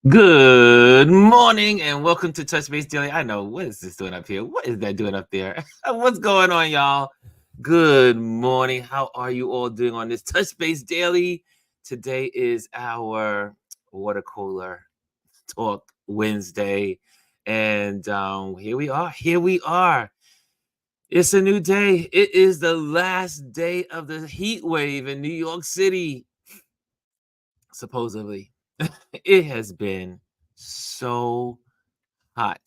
Good morning and welcome to Touch Base Daily. I know, what is this doing up here? What is that doing up there? What's going on, y'all? Good morning. How are you all doing on this Touch Base Daily? Today is our water cooler talk Wednesday. And here we are. Here we are. It's a new day. It is the last day of the heat wave in New York City, supposedly. It has been so hot.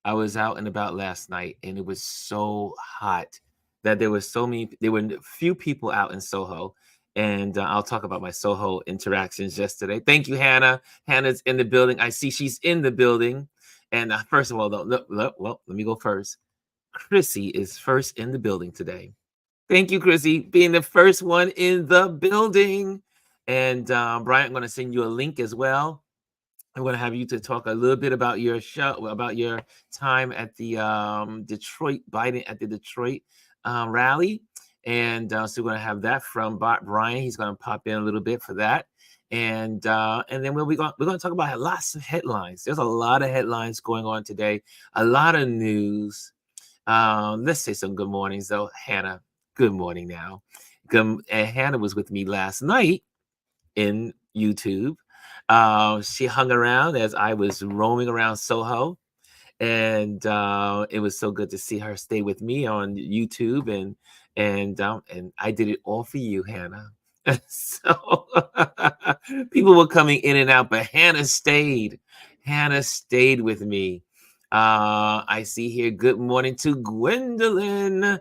I was out and about last night and it was so hot that there were few people out in SoHo. And I'll talk about my SoHo interactions yesterday. Thank you, Hannah. Hannah's in the building. I see she's in the building. And first of all, let me go first. Chrissy is first in the building today. Thank you, Chrissy, being the first one in the building. And Bryan, I'm going to send you a link as well. I'm going to have you to talk a little bit about your show, about your time at the Detroit rally. And so we're going to have that from Bryan. He's going to pop in a little bit for that. And then we're going to talk about lots of headlines. There's a lot of headlines going on today, a lot of news. Let's say some good mornings, though. Hannah, good morning now. And Hannah was with me last night in YouTube. She hung around as I was roaming around SoHo, and it was so good to see her stay with me on YouTube, and I did it all for you, Hannah. So people were coming in and out, but Hannah stayed. Hannah stayed with me. I see here, good morning to Gwendolyn.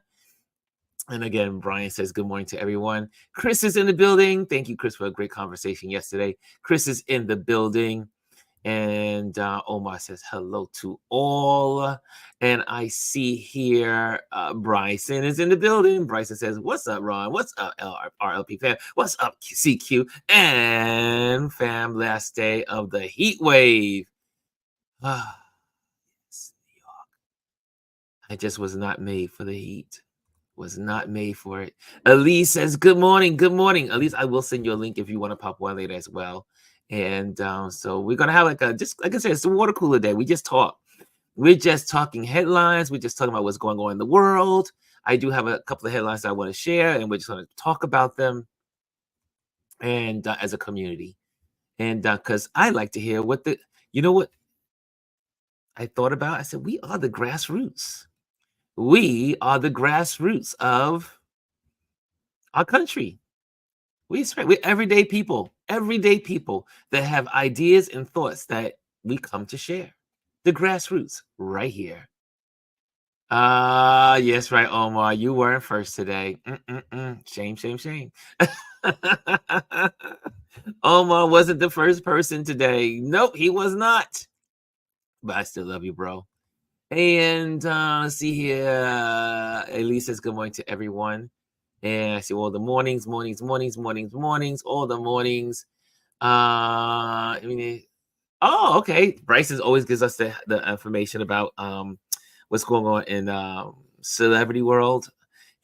And again, Bryan says, good morning to everyone. Chris is in the building. Thank you, Chris, for a great conversation yesterday. Chris is in the building. And Omar says, hello to all. And I see here, Bryson is in the building. Bryson says, what's up, Ron? What's up, RLP fam? What's up, CQ? And fam, last day of the heat wave. Yes, New York. I just was not made for the heat. Was not made for it. Alieze says, good morning. Good morning. Alieze, I will send you a link if you want to pop one later as well. And so we're going to have just like I said, it's a water cooler day. We just talk. We're just talking headlines. We're just talking about what's going on in the world. I do have a couple of headlines I want to share, and we're just going to talk about them and as a community. And because I like to hear what I thought about? I said, we are the grassroots. We are the grassroots of our country. We're everyday people that have ideas and thoughts that we come to share. The grassroots right here. Yes, right, Omar. You weren't first today. Shame, shame, shame. Omar wasn't the first person today. Nope, he was not. But I still love you, bro. And see here, Alieze says good morning to everyone. And I see all the mornings, all the mornings. Okay. Bryson always gives us the information about what's going on in celebrity world.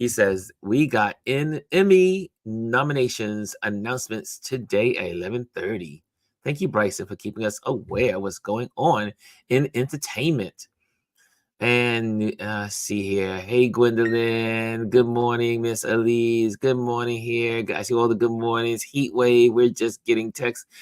He says we got Emmy nominations announcements today at 11:30. Thank you, Bryson, for keeping us aware of what's going on in entertainment. And see here. Hey, Gwendolyn. Good morning, Miss Alieze. Good morning here. I see all the good mornings. Heat wave. We're just getting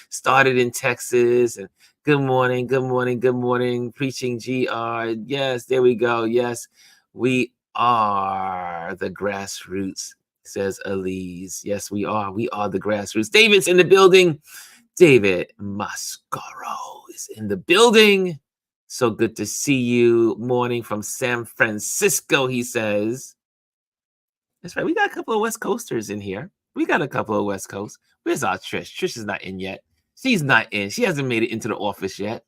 started in Texas. And good morning, good morning, good morning. Preaching GR. Yes, there we go. Yes, we are the grassroots, says Alieze. Yes, we are. We are the grassroots. David's in the building. David Mascaro is in the building. So good to see you. Morning from San Francisco, he says. That's right. We got a couple of West Coasters in here. We got a couple of West Coast. Where's our Trish? Trish is not in yet. She's not in. She hasn't made it into the office yet.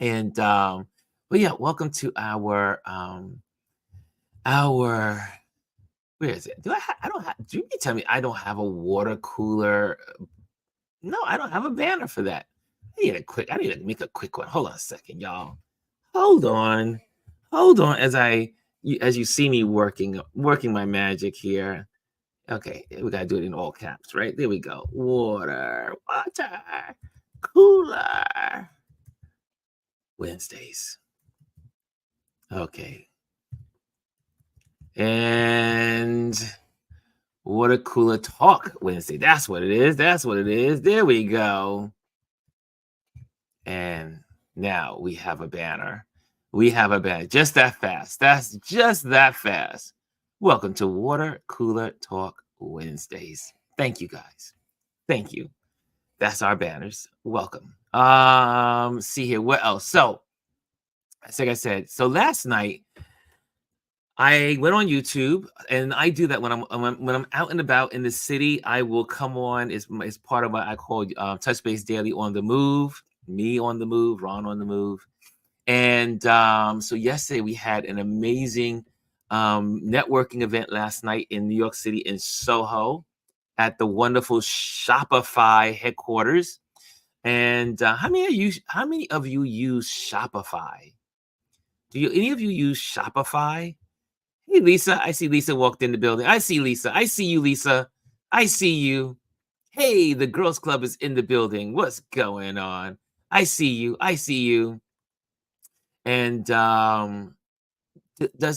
And but yeah, welcome to our where is it? I don't have, do you mean to tell me I don't have a water cooler? No, I don't have a banner for that. I need to make a quick one. Hold on a second, y'all. Hold on. Hold on as you see me working my magic here. Okay, we gotta do it in all caps, right? There we go. Water, cooler. Wednesdays. Okay. And water cooler talk Wednesday. That's what it is. That's what it is. There we go. And now we have a banner. We have a banner. Just that fast. That's just that fast. Welcome to Water Cooler Talk Wednesdays. Thank you guys. Thank you. That's our banners. Welcome. See here. What else? So, like I said, so last night I went on YouTube, and I do that when I'm out and about in the city. I will come on. It's part of what I call Touch Base Daily on the Move. Me on the move, Ron on the move. And so yesterday we had an amazing networking event last night in New York City in SoHo at the wonderful Shopify headquarters. And how many of you use Shopify? Any of you use Shopify? Hey, Lisa. I see Lisa walked in the building. I see Lisa. I see you, Lisa. I see you. Hey, the girls club is in the building. What's going on? I see you. I see you. And does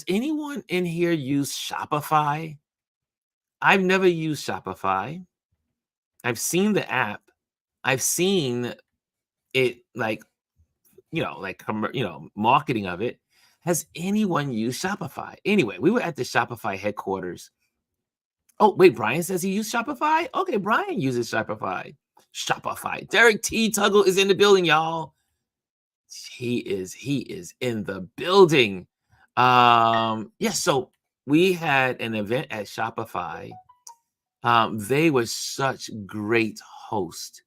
anyone in here use Shopify? I've never used Shopify. I've seen the app. I've seen it, like, marketing of it. Has anyone used Shopify? Anyway, we were at the Shopify headquarters. Oh, wait, Brian says he used Shopify? Okay, Brian uses Shopify. Shopify. Derek T. Tuggle is in the building, y'all. He is in the building. Yes, so we had an event at Shopify. They were such great hosts.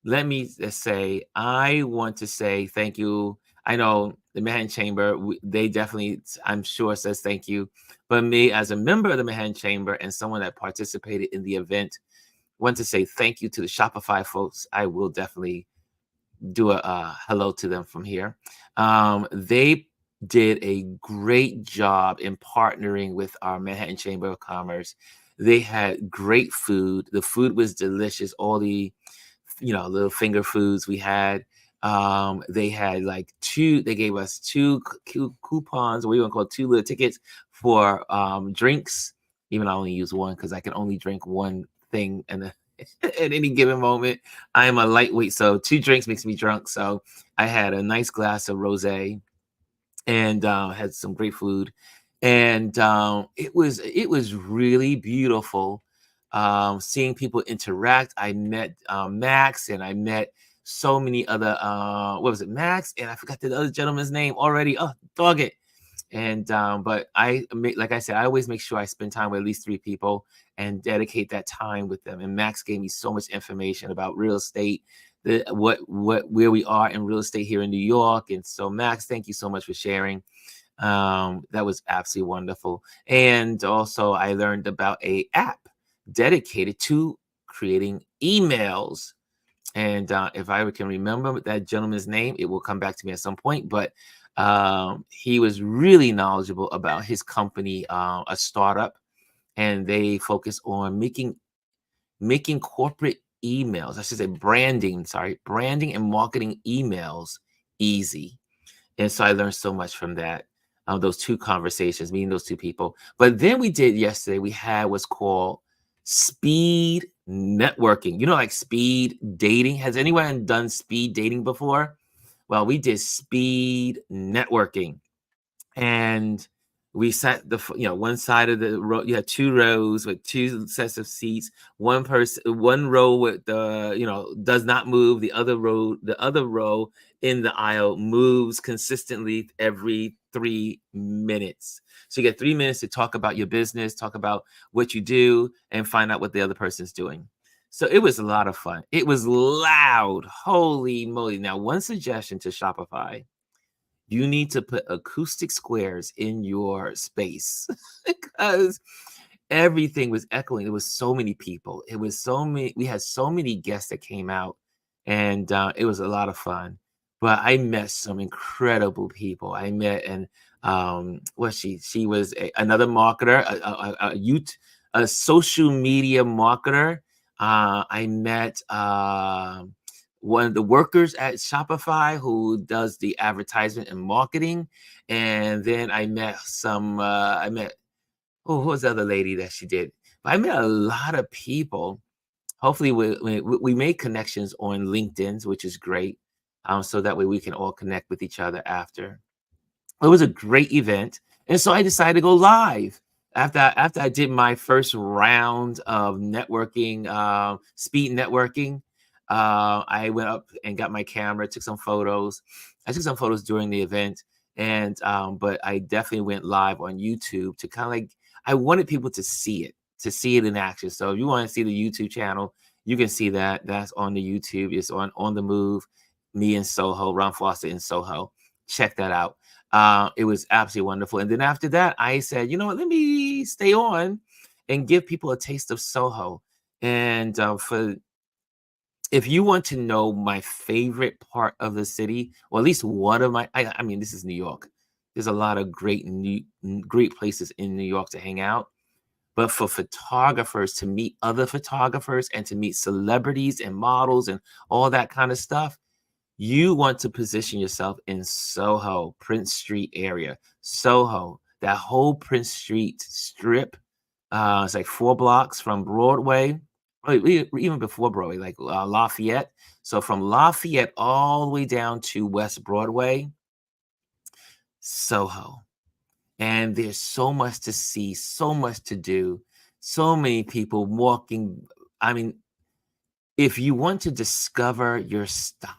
Let me just say, I want to say thank you. I know the Manhattan Chamber, they definitely, I'm sure, says thank you. But me, as a member of the Manhattan Chamber and someone that participated in the event, want to say thank you to the Shopify folks. I will definitely do a hello to them from here. They did a great job in partnering with our Manhattan Chamber of Commerce. They had great food. The food was delicious. All the little finger foods we had. They had they gave us two coupons, or we want to call 2 little tickets for drinks. Even I only use one because I can only drink one thing at any given moment. I am a lightweight, so 2 drinks makes me drunk. So I had a nice glass of rosé and had some great food. And it was really beautiful seeing people interact. I met Max, and I met so many other what was it, Max, and I forgot the other gentleman's name already. Oh, dog it. And but like I said, I always make sure I spend time with at least 3 people and dedicate that time with them. And Max gave me so much information about real estate, where we are in real estate here in New York. And so, Max, thank you so much for sharing. That was absolutely wonderful. And also, I learned about a app dedicated to creating emails. And if I can remember that gentleman's name, it will come back to me at some point. But he was really knowledgeable about his company, a startup, and they focus on making corporate emails, I should say branding and marketing emails easy. And so I learned so much from that, those 2 conversations, meeting those 2 people. But then we had what's called speed networking. Like speed dating. Has anyone done speed dating before? Well, we did speed networking. And We sat one side of the row. You had two rows with two sets of seats. One row with does not move. The other row in the aisle moves consistently every 3 minutes. So you get 3 minutes to talk about your business, talk about what you do, and find out what the other person's doing. So it was a lot of fun. It was loud. Holy moly. Now, one suggestion to Shopify: you need to put acoustic squares in your space because everything was echoing. There was so many people. It was so many. We had so many guests that came out, and it was a lot of fun. But I met some incredible people. I met and was she was another marketer, a social media marketer. I met one of the workers at Shopify who does the advertisement and marketing. And then I met, oh, who was the other lady that she did? But I met a lot of people. Hopefully, we made connections on LinkedIn, which is great. So that way we can all connect with each other after. It was a great event, and so I decided to go live after I did my first round of networking, speed networking. I went up and got my camera, took some photos. I took some photos during the event, and but I definitely went live on YouTube to kind of like I wanted people to see it in action. So if you want to see the YouTube channel, you can see that. That's on the YouTube. It's on the move. Me in Soho, Ron Foster in Soho. Check that out. It was absolutely wonderful. And then after that, I said, you know what, let me stay on and give people a taste of Soho. And for if you want to know my favorite part of the city, or at least one of I mean, this is New York. There's a lot of great places in New York to hang out. But for photographers to meet other photographers and to meet celebrities and models and all that kind of stuff, you want to position yourself in Soho, Prince Street area. Soho, that whole Prince Street strip. It's like 4 blocks from Broadway, even before Broadway, like Lafayette. So from Lafayette all the way down to West Broadway, Soho. And there's so much to see, so much to do, so many people walking. I mean, if you want to discover your style,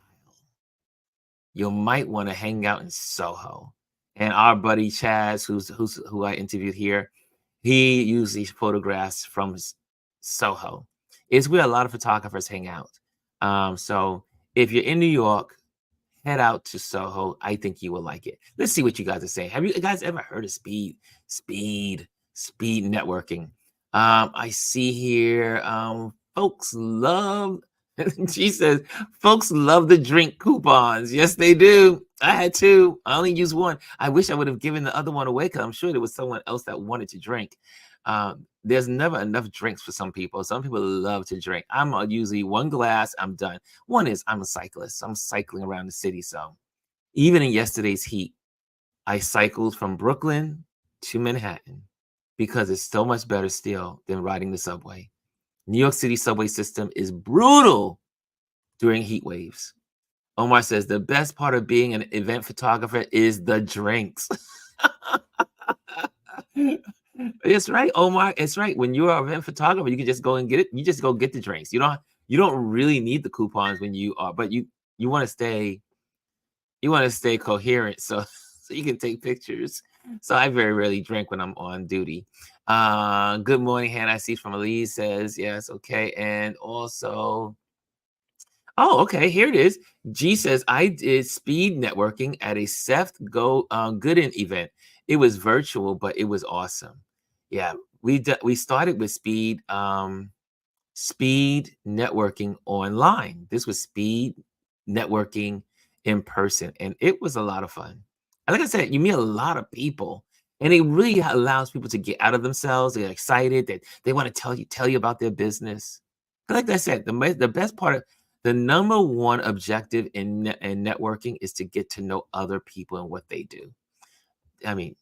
you might want to hang out in Soho. And our buddy Chaz, who I interviewed here, he usually photographs from Soho. It's where a lot of photographers hang out. So if you're in New York, head out to Soho. I think you will like it. Let's see what you guys are saying. Have you guys ever heard of speed networking? I see here, folks love. She says, folks love the drink coupons. Yes, they do. I had two. I only used one. I wish I would have given the other one away because I'm sure there was someone else that wanted to drink. There's never enough drinks for some people. Some people love to drink. I'm usually one glass, I'm done. One is I'm a cyclist. I'm cycling around the city. So even in yesterday's heat, I cycled from Brooklyn to Manhattan because it's so much better still than riding the subway. New York City subway system is brutal during heat waves. Omar says the best part of being an event photographer is the drinks. It's right, Omar. It's right. When you're an event photographer, you can just go and get it. You just go get the drinks. You don't really need the coupons when you are, but you want to stay coherent so you can take pictures. So I very rarely drink when I'm on duty. Good morning, Hannah. I see from Alieze says yes, okay. And also, oh, okay, here it is. G says I did speed networking at a Seth Gooden event. It was virtual, but it was awesome. Yeah, we started with speed networking online. This was speed networking in person, and it was a lot of fun. And like I said, you meet a lot of people, and it really allows people to get out of themselves. They get excited that they want to tell you about their business. Like I said, the best part of the number one objective in networking is to get to know other people and what they do. I mean,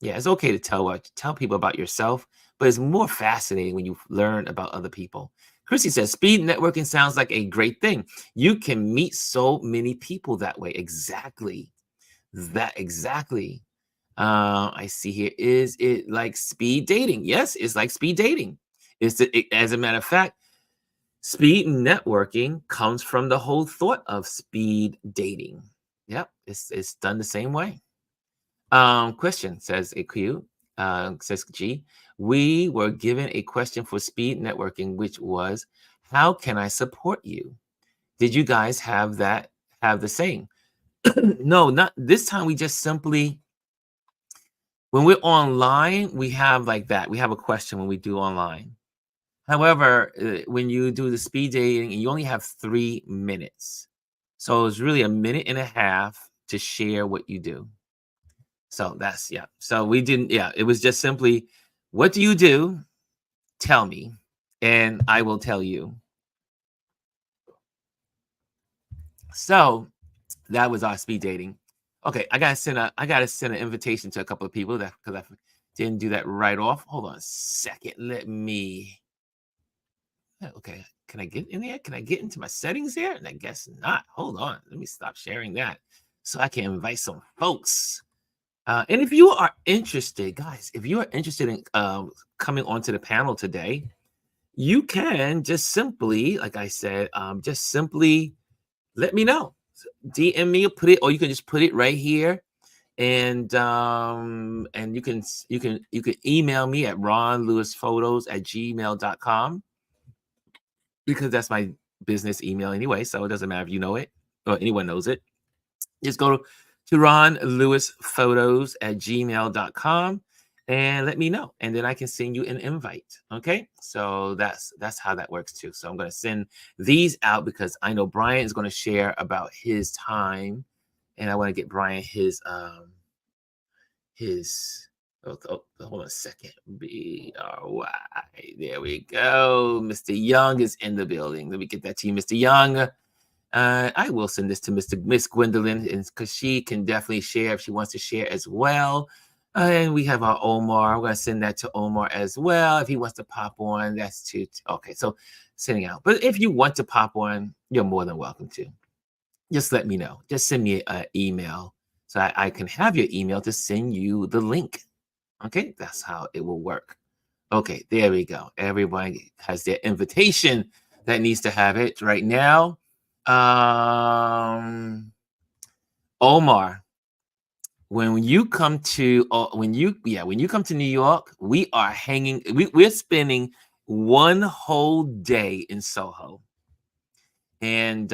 yeah, it's okay to tell people about yourself, but it's more fascinating when you learn about other people. Chrissy says, speed networking sounds like a great thing. You can meet so many people that way. Exactly. Exactly. I see here. Is it like speed dating? Yes, it's like speed dating. As a matter of fact, speed networking comes from the whole thought of speed dating. Yep, it's done the same way. Question, says AQ, says G. We were given a question for speed networking, which was, how can I support you? Did you guys have the same? No, not this time. We just simply, when we're online, we have like that. We have a question when we do online. However, when you do the speed dating, you only have 3 minutes. So it's really a minute and a half to share what you do. So that's, yeah. So we didn't, yeah, it was just simply, what do you do? Tell me, and I will tell you. So that was our speed dating. Okay, I gotta send an invitation to a couple of people that because I didn't do that right off. Hold on a second. Let me. Okay, can I get in there? Can I get into my settings here? And I guess not. Hold on. Let me stop sharing that so I can invite some folks. And if you are interested, guys, if you are interested in coming onto the panel today, you can just simply, like I said, just simply let me know. DM me or put it, or you can just put it right here. And you can email me at ronlewisphotos@gmail.com, because that's my business email anyway. So it doesn't matter if you know it or anyone knows it. Just go to ronlewisphotos@gmail.com and let me know, and then I can send you an invite. Okay, so that's how that works too. So I'm going to send these out because I know Bryan is going to share about his time, and I want to get Bryan his hold on a second. BRY. There we go. Mr. Young is in the building. Let me get that to you, Mr. Young. I will send this to Miss Gwendolyn, because she can definitely share if she wants to share as well. And we have our Omar. I'm going to send that to Omar as well if he wants to pop on. That's too. Okay, so sending out. But if you want to pop on, you're more than welcome to. Just let me know. Just send me an email so I can have your email to send you the link. Okay, that's how it will work. Okay, there we go. Everybody has their invitation that needs to have it right now. Omar, when you come to when you come to New York, we are hanging. We're spending one whole day in SoHo, and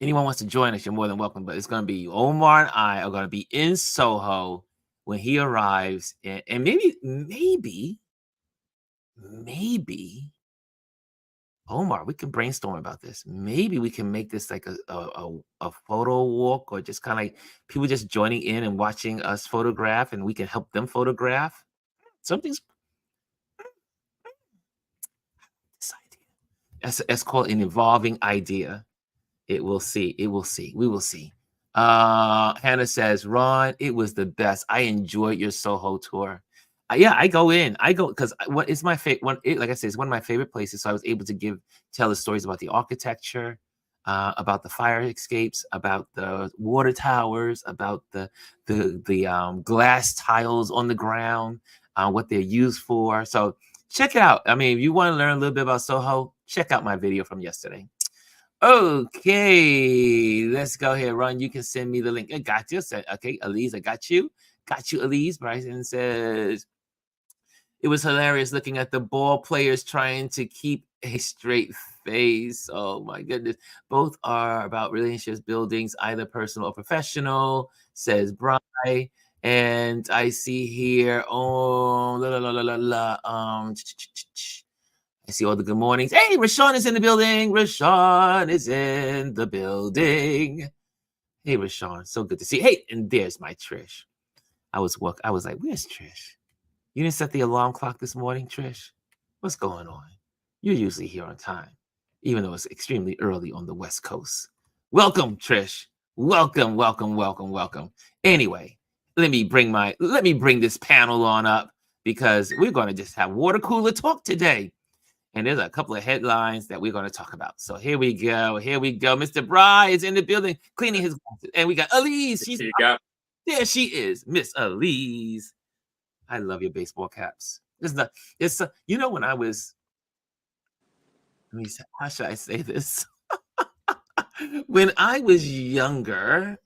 anyone wants to join us, you're more than welcome. But it's going to be Omar and I are going to be in SoHo when he arrives, and maybe Omar, we can brainstorm about this. Maybe we can make this like a photo walk, or just kind of like people just joining in and watching us photograph, and we can help them photograph. Something's this idea. That's called an evolving idea. It will see. It will see. We will see. Hannah says, Ron, it was the best. I enjoyed your Soho tour. Yeah, I go because what is my favorite one? Like I said, it's one of my favorite places. So I was able to tell the stories about the architecture, about the fire escapes, about the water towers, about the glass tiles on the ground, what they're used for. So check it out. I mean, if you want to learn a little bit about Soho, check out my video from yesterday. Okay, let's go here. Ron, you can send me the link. I got you. Okay, Alieze, I got you. Got you, Alieze. Bryson says, it was hilarious looking at the ball players trying to keep a straight face. Oh my goodness. Both are about relationships, buildings, either personal or professional, says Bryan. And I see here, I see all the good mornings. Hey, Rashawn is in the building. Rashawn is in the building. Hey, Rashawn, so good to see you. Hey, and there's my Trish. I was like, where's Trish? You didn't set the alarm clock this morning, Trish? What's going on? You're usually here on time, even though it's extremely early on the West Coast. Welcome, Trish. Welcome, welcome, welcome, welcome. Anyway, let me bring this panel on up, because we're going to just have water cooler talk today. And there's a couple of headlines that we're going to talk about. So here we go. Here we go. Mr. Bryan is in the building, cleaning his glasses. And we got Alieze. There she is, Miss Alieze. I love your baseball caps. It's not. It's you know when I was. Let me. How should I say this? When I was younger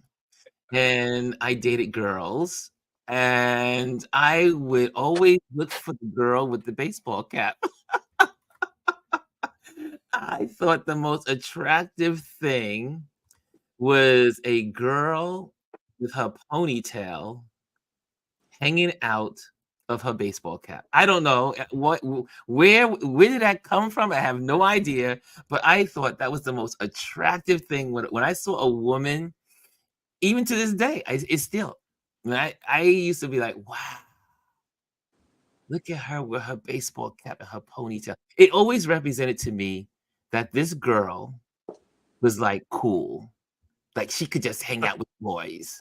and I dated girls, and I would always look for the girl with the baseball cap. I thought the most attractive thing was a girl with her ponytail hanging out of her baseball cap. I don't know where did that come from? I have no idea, but I thought that was the most attractive thing when I saw a woman, even to this day, it's still. I used to be like, wow, look at her with her baseball cap and her ponytail. It always represented to me that this girl was like cool, like she could just hang out with boys.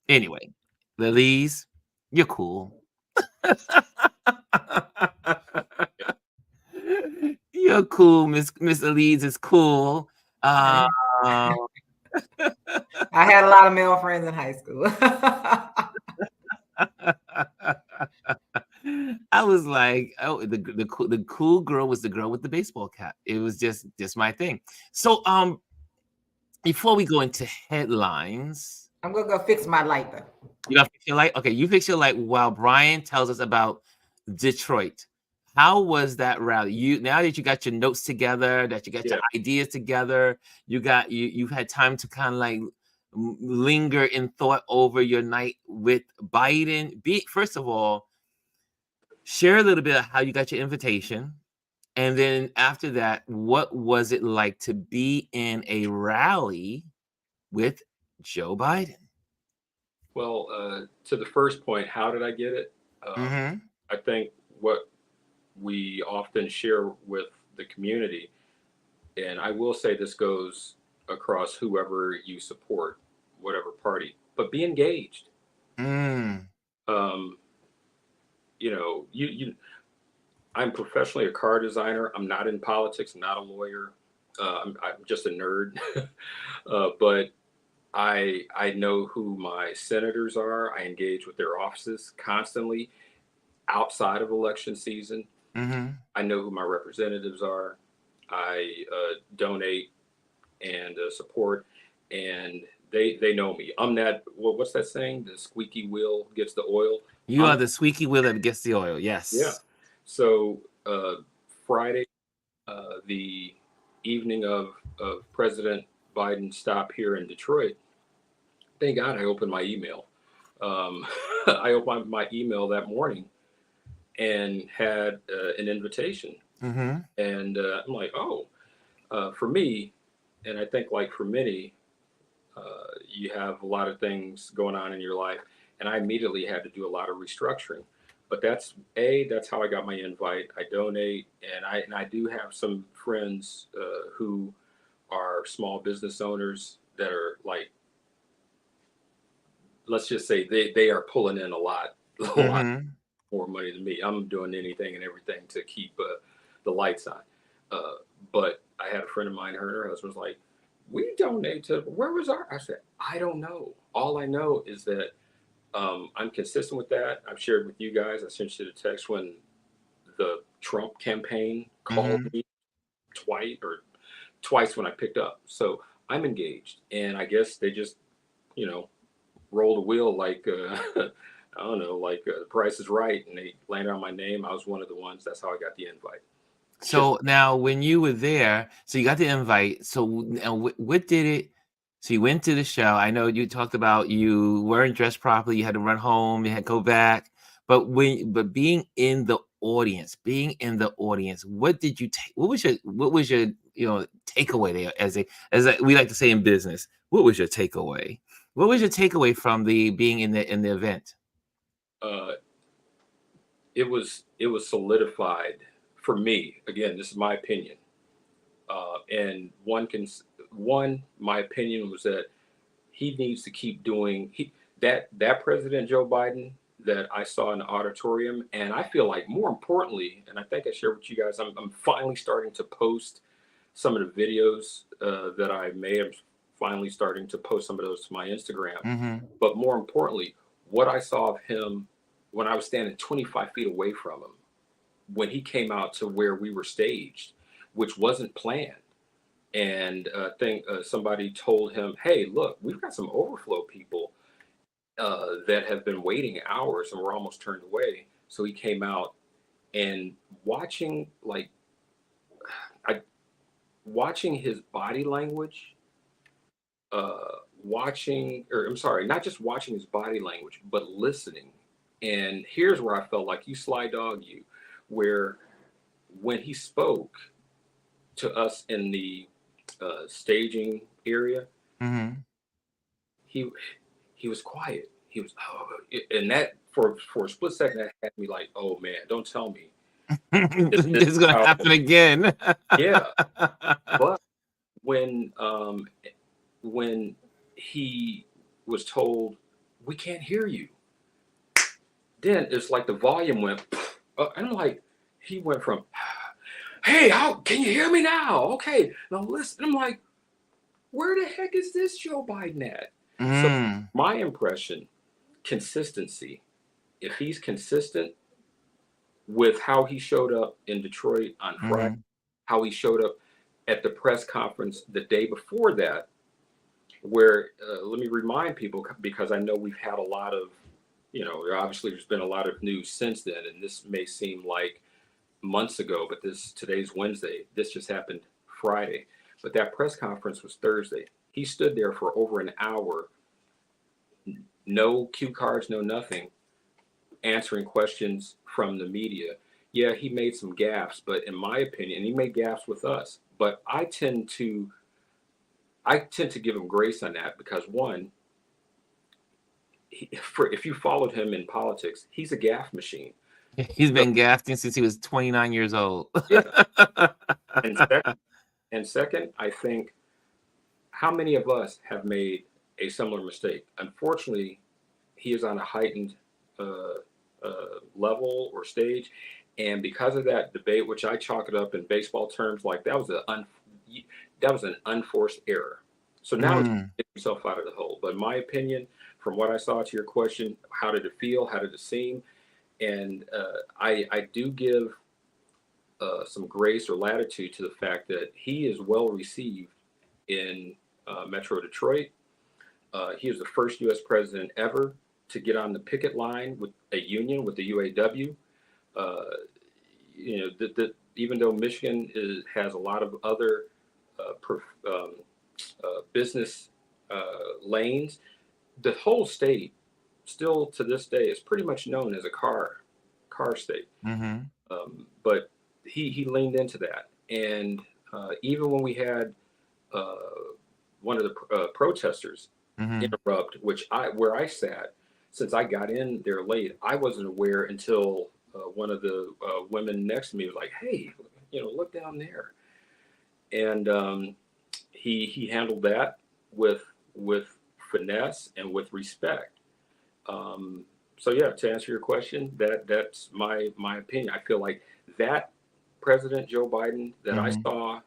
Anyway, Lilies, you're cool. You're cool, Miss Alieze is cool. I Uh, I had a lot of male friends in high school. I was like, oh, the cool girl was the girl with the baseball cap. It was just my thing. So before we go into headlines, I'm gonna go fix my light though. you got to fix your light. Okay, you fix your light while Bryan tells us about Detroit. How was that rally? You now that you got your notes together, that you got your ideas together, you've had time to kind of like linger in thought over your night with Biden. First of all, share a little bit of how you got your invitation, and then after that, what was it like to be in a rally with Joe Biden? Well, to the first point, how did I get it? Mm-hmm. I think what we often share with the community, and I will say this goes across whoever you support, whatever party, but be engaged. Mm. Um, I'm professionally a car designer. I'm not in politics. I'm not a lawyer. I'm just a nerd. But I know who my senators are. I engage with their offices constantly outside of election season. Mm-hmm. I know who my representatives are. I donate and support, and they know me. I'm that. What's that saying? The squeaky wheel gets the oil. You are the squeaky wheel that gets the oil. Yeah. Yes. So Friday, the evening of President Biden's stop here in Detroit, thank God I opened my email. I opened my email that morning and had an invitation. Mm-hmm. And I'm like, oh, for me, and I think like for many, you have a lot of things going on in your life. And I immediately had to do a lot of restructuring. But that's how I got my invite. I donate, and I do have some friends who are small business owners that are like, let's just say they are pulling in a lot, a lot Mm-hmm. more money than me. I'm doing anything and everything to keep the lights on. Uh, but I had a friend of mine, her and her husband was like, we donate to, where was our, I said, I don't know. All I know is that I'm consistent with that. I've shared with you guys. I sent you the text when the Trump campaign called Mm-hmm. me twice when I picked up. So I'm engaged. And I guess they just, you know, roll the wheel like I don't know, like The Price is Right, and they landed on my name. I was one of the ones. That's how I got the invite. Just So now, when you were there, so you got the invite. So now, what did it? So you went to the show. I know you talked about you weren't dressed properly. You had to run home. You had to go back. But being in the audience, what did you take? What was your takeaway there? As we like to say in business, what was your takeaway? What was your takeaway from the being in the event? uh, it was solidified for me. Again, this is my opinion, and my opinion was that he needs to keep doing that President Joe Biden that I saw in the auditorium. And I feel like more importantly, and I think I shared with you guys, I'm finally starting to post some of the videos that I may have finally starting to post some of those to my Instagram. Mm-hmm. But more importantly, what I saw of him when I was standing 25 feet away from him, when he came out to where we were staged, which wasn't planned. And I think somebody told him, hey, look, we've got some overflow people that have been waiting hours and were almost turned away. So he came out, and watching watching his body language, not just watching his body language, but listening. And here's where I felt like you, Sly Dog, where when he spoke to us in the staging area, Mm-hmm. he was quiet. He was, and that for a split second that had me like, oh man, don't tell me This is gonna happen again. Yeah, but when he was told we can't hear you, then it's like the volume went, and I'm like, he went from, hey, how can you hear me now? Okay, now listen. I'm like, where the heck is this Joe Biden at? So my impression, consistency. If he's consistent with how he showed up in Detroit on Friday, how he showed up at the press conference the day before that, where let me remind people, because I know we've had a lot of, obviously there's been a lot of news since then, and this may seem like months ago, but today's Wednesday. This just happened Friday, but that press conference was Thursday. He stood there for over an hour, no cue cards, no nothing, answering questions from the media. Yeah, he made some gaffes, but in my opinion, he made gaffes with us. But I tend to give him grace on that, because one, if you followed him in politics, he's a gaffe machine. He's been gaffing since he was 29 years old. Yeah. And second, I think, how many of us have made a similar mistake? Unfortunately, he is on a heightened level or stage, and because of that debate, which I chalk it up in baseball terms, like that was an unforced error. So now it's get yourself out of the hole. But in my opinion, from what I saw, to your question, how did it feel? How did it seem? And I do give some grace or latitude to the fact that he is well received in Metro Detroit. He is the first U.S. president ever to get on the picket line with a union, with the UAW. Even though Michigan has a lot of other business lanes, the whole state still to this day is pretty much known as a car state. But he leaned into that, and even when we had one of the protesters interrupt, where I sat, since I got in there late, I wasn't aware until one of the women next to me was like, "Hey, look down there," and he handled that with finesse and with respect. So yeah, to answer your question, that's my opinion. I feel like that President Joe Biden that I saw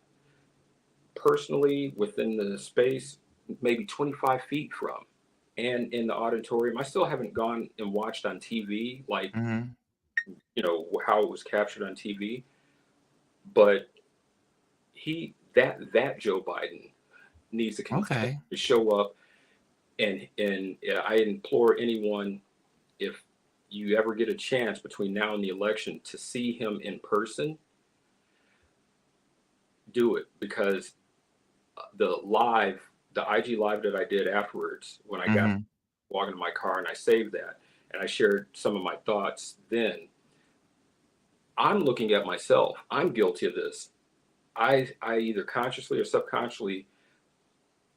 personally within the space, maybe 25 feet from, and in the auditorium, I still haven't gone and watched on TV, like, how it was captured on TV, but that Joe Biden needs to continue to show up, and I implore anyone, if you ever get a chance between now and the election to see him in person, do it, because the IG live that I did afterwards, when I got walking to my car, and I saved that and I shared some of my thoughts, then I'm looking at myself. I'm guilty of this. I either consciously or subconsciously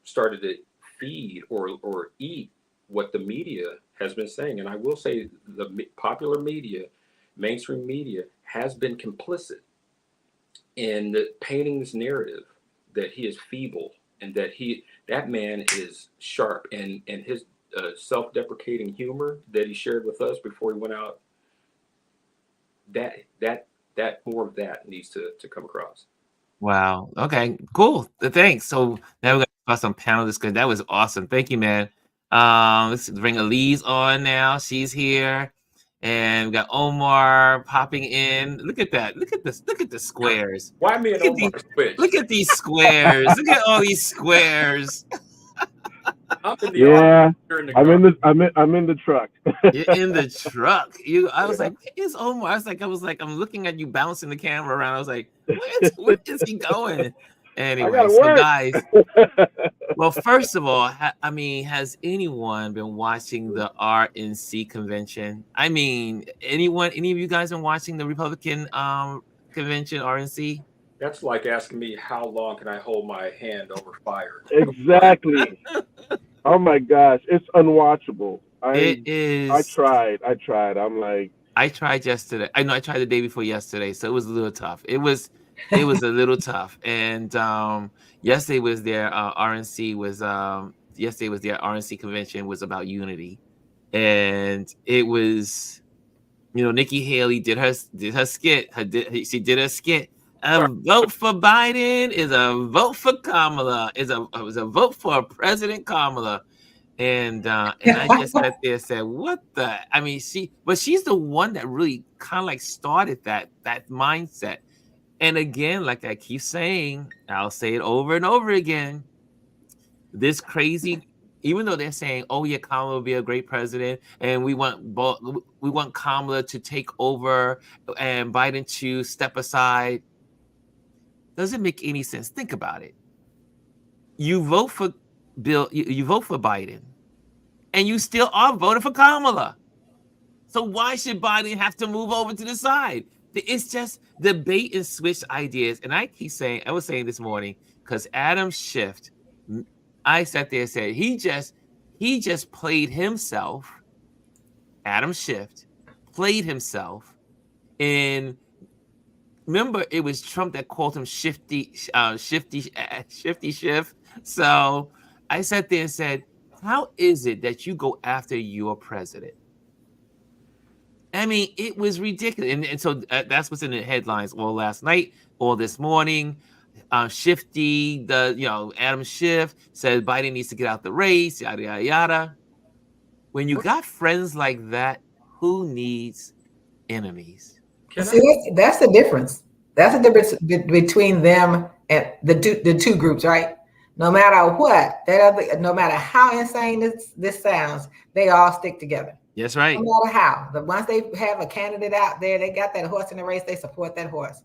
started to feed or eat what the media has been saying. And I will say the popular media, mainstream media, has been complicit in painting this narrative that he is feeble, and that man is sharp, and his self-deprecating humor that he shared with us before he went out, that more of that needs to come across. Wow. Okay, cool. Thanks. So now we got about some panel discussion. That was awesome. Thank you, man. Let's bring Alieze on now. She's here. And we got Omar popping in. Look at that. Look at this. Look at the squares. Why me and Look at Omar switch? Look at these squares. Look at all these squares. I'm in the Yeah, office, you're in the I'm car. in the truck. You're in the truck. I was like, where is Omar? I was like, I'm looking at you bouncing the camera around. I was like, where is he going? Anyway, gotta so work. guys, well, first of all, I mean, has anyone been watching the RNC convention? I mean, any of you guys been watching the Republican convention, RNC? That's like asking me how long can I hold my hand over fire. Exactly. Oh my gosh, it's unwatchable. It is. I tried. I'm like, I tried yesterday. I know I tried the day before yesterday, so it was a little tough. It was a little tough. And yesterday was their RNC convention was about unity, and it was, Nikki Haley did her skit. She did her skit. A vote for Biden is a vote for Kamala. It was a vote for President Kamala. And I just sat there and said, what the? I mean, she's the one that really kind of like started that mindset. And again, like I keep saying, I'll say it over and over again. This crazy, even though they're saying, oh yeah, Kamala will be a great president, and we want Kamala to take over and Biden to step aside. Doesn't make any sense. Think about it. You vote for you vote for Biden, and you still are voting for Kamala. So why should Biden have to move over to the side? It's just debate and switch ideas. And I was saying this morning, because Adam Schiff, I sat there and said, he just played himself. Adam Schiff played himself in. Remember, it was Trump that called him shifty Schiff. So I sat there and said, how is it that you go after your president? I mean, it was ridiculous. And so that's what's in the headlines all last night, all this morning. Adam Schiff said Biden needs to get out the race, yada, yada, yada. When you got friends like that, who needs enemies? See, that's the difference. That's the difference between them and the two groups, right? No matter what, no matter how insane this sounds, they all stick together. That's right. No matter how. Once they have a candidate out there, they got that horse in the race, they support that horse.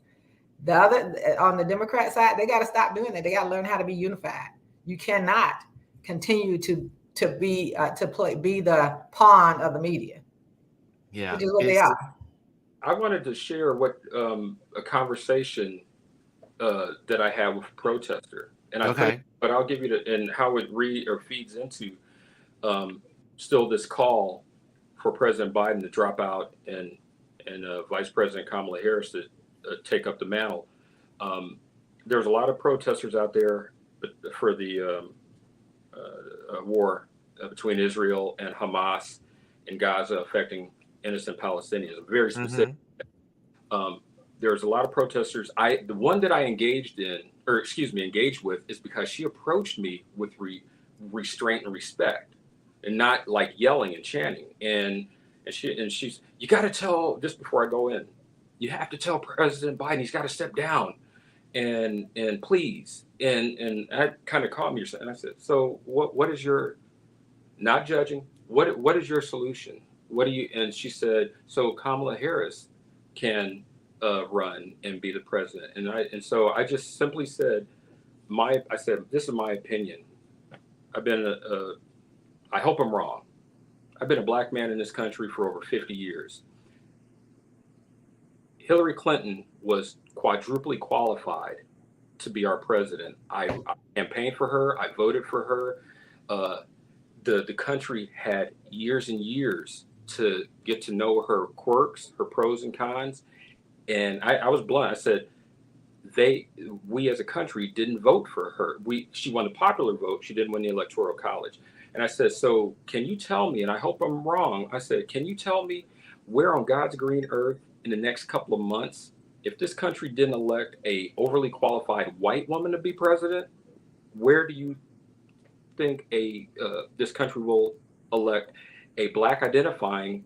The other, on the Democrat side, they got to stop doing that. They got to learn how to be unified. You cannot continue to be the pawn of the media. Yeah, which is what they are. I wanted to share what a conversation that I had with a protester, and but I'll give you and how it feeds into still this call for President Biden to drop out and Vice President Kamala Harris to take up the mantle. There's a lot of protesters out there for the war between Israel and Hamas in Gaza affecting innocent Palestinians. Very specific. There's a lot of protesters. The one that I engaged with is because she approached me with restraint and respect, and not like yelling and chanting. And she's, you got to tell, just before I go in, you have to tell President Biden he's got to step down, and please. And that kind of caught me. And I said, so what is your, not judging, what is your solution? What do you? And she said, so Kamala Harris can run and be the president. And so I just simply said, this is my opinion. I hope I'm wrong. I've been a black man in this country for over 50 years. Hillary Clinton was quadruply qualified to be our president. I campaigned for her. I voted for her. The country had years and years to get to know her quirks, her pros and cons. And I was blunt. I said, we as a country didn't vote for her. She won the popular vote. She didn't win the Electoral College. And I said, so can you tell me, and I hope I'm wrong, I said, can you tell me where on God's green earth in the next couple of months, if this country didn't elect a overly qualified white woman to be president, where do you think this country will elect a black identifying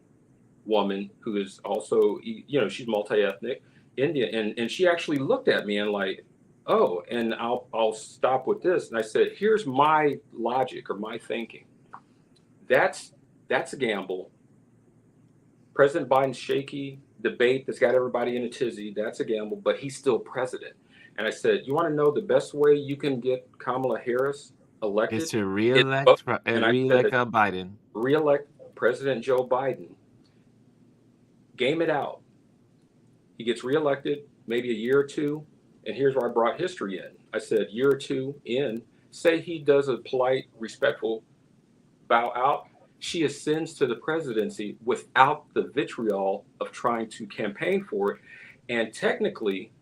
woman who is also, she's multi-ethnic Indian, and she actually looked at me and like, oh, and I'll stop with this. And I said, here's my logic or my thinking. That's a gamble. President Biden's shaky debate that's got everybody in a tizzy. That's a gamble, but he's still president. And I said, you want to know the best way you can get Kamala Harris elected? Is to reelect Biden. Reelect President Joe Biden. Game it out. He gets reelected maybe a year or two. And here's where I brought history in. I said, year or two in, say he does a polite, respectful bow out. She ascends to the presidency without the vitriol of trying to campaign for it. And technically,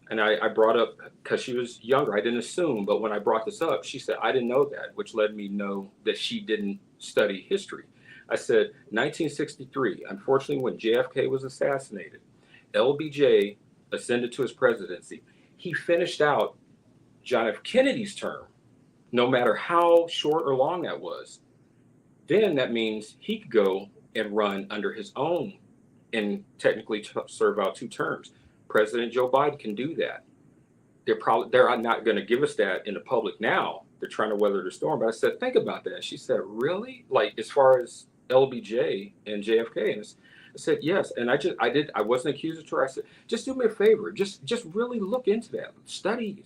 and I brought up, because she was younger, I didn't assume, but when I brought this up, she said, I didn't know that, which led me to know that she didn't study history. I said, 1963, unfortunately, when JFK was assassinated, LBJ ascended to his presidency. He finished out John F. Kennedy's term, no matter how short or long that was. Then that means he could go and run under his own and technically serve out 2 terms. President Joe Biden can do that. They're not going to give us that in the public now. They're trying to weather the storm. But I said, think about that. She said, really? Like, as far as LBJ and JFK? And I said, yes. And I wasn't accusatory. I said, just do me a favor. Just really look into that. Study.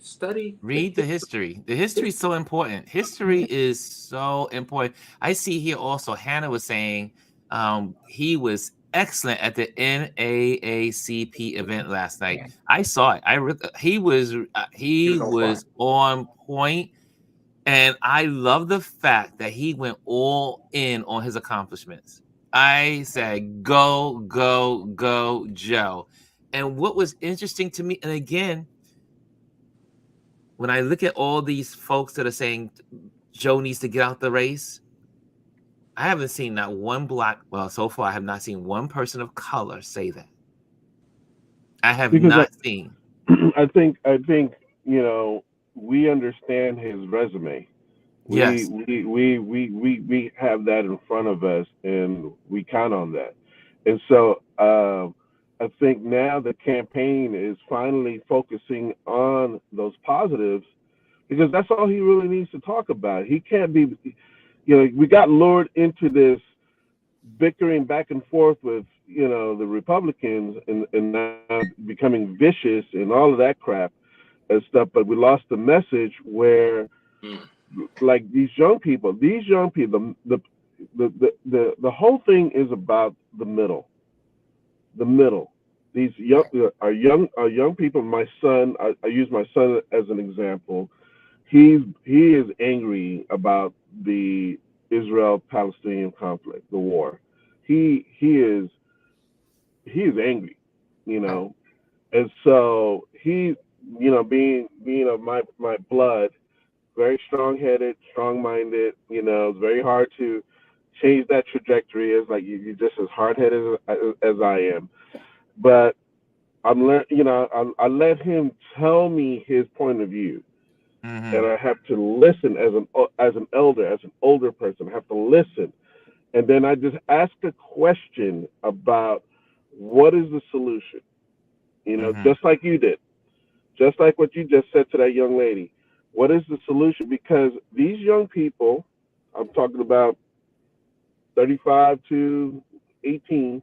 Read the history. The history is so important. History is so important. I see here also, Hannah was saying he was excellent at the NAACP event last night. Yeah. I saw it. He was on point, and I love the fact that he went all in on his accomplishments. I said, go, go, go, Joe. And what was interesting to me, and again, when I look at all these folks that are saying Joe needs to get out the race, I haven't seen not one so far I have not seen one person of color say that. I have seen. I think, we understand his resume. Yes. We have that in front of us, and we count on that. And so I think now the campaign is finally focusing on those positives, because that's all he really needs to talk about. He can't be, we got lured into this bickering back and forth with, the Republicans and now becoming vicious and all of that crap and stuff. But we lost the message where, like these young people, the whole thing is about the middle. These young people. My son, I use my son as an example. He is angry about the Israel-Palestinian conflict, the war. He is angry, and so he, being of my blood, very strong-headed, strong-minded. It's very hard to change that trajectory. It's like you're just as hard-headed as I am. But I let him tell me his point of view, and I have to listen as an elder, as an older person. I have to listen, and then I just ask a question about what is the solution. Just like you did, just like what you just said to that young lady. What is the solution? Because these young people, I'm talking about 35 to 18,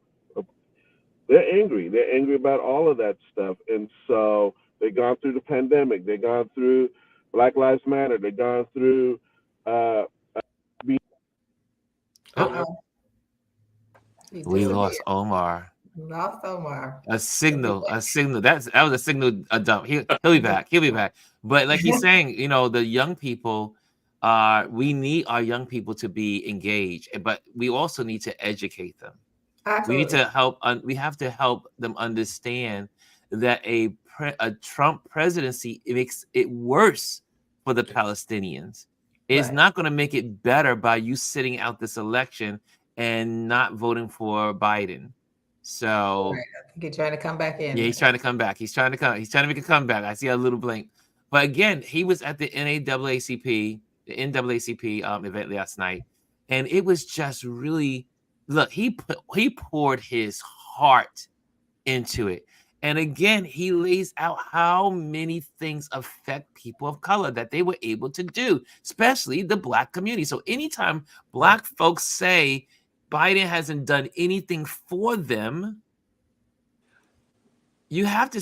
they're angry. They're angry about all of that stuff. And so they've gone through the pandemic. They've gone through Black Lives Matter. They've gone through we lost Omar. Lost Omar. A signal. That was a signal, a dump. He'll be back. But like he's saying, the young people, we need our young people to be engaged, but we also need to educate them. Absolutely. We need to help. We have to help them understand that a Trump presidency, it makes it worse for the Palestinians. It's not going to make it better by you sitting out this election and not voting for Biden. So I think he's trying to come back in. Yeah, he's trying to come back. He's trying to make a comeback. I see a little blink. But again, he was at the NAACP the NAACP event last night, and it was just really, look, he poured his heart into it. And again, he lays out how many things affect people of color that they were able to do, especially the Black community. So anytime Black folks say Biden hasn't done anything for them, you have to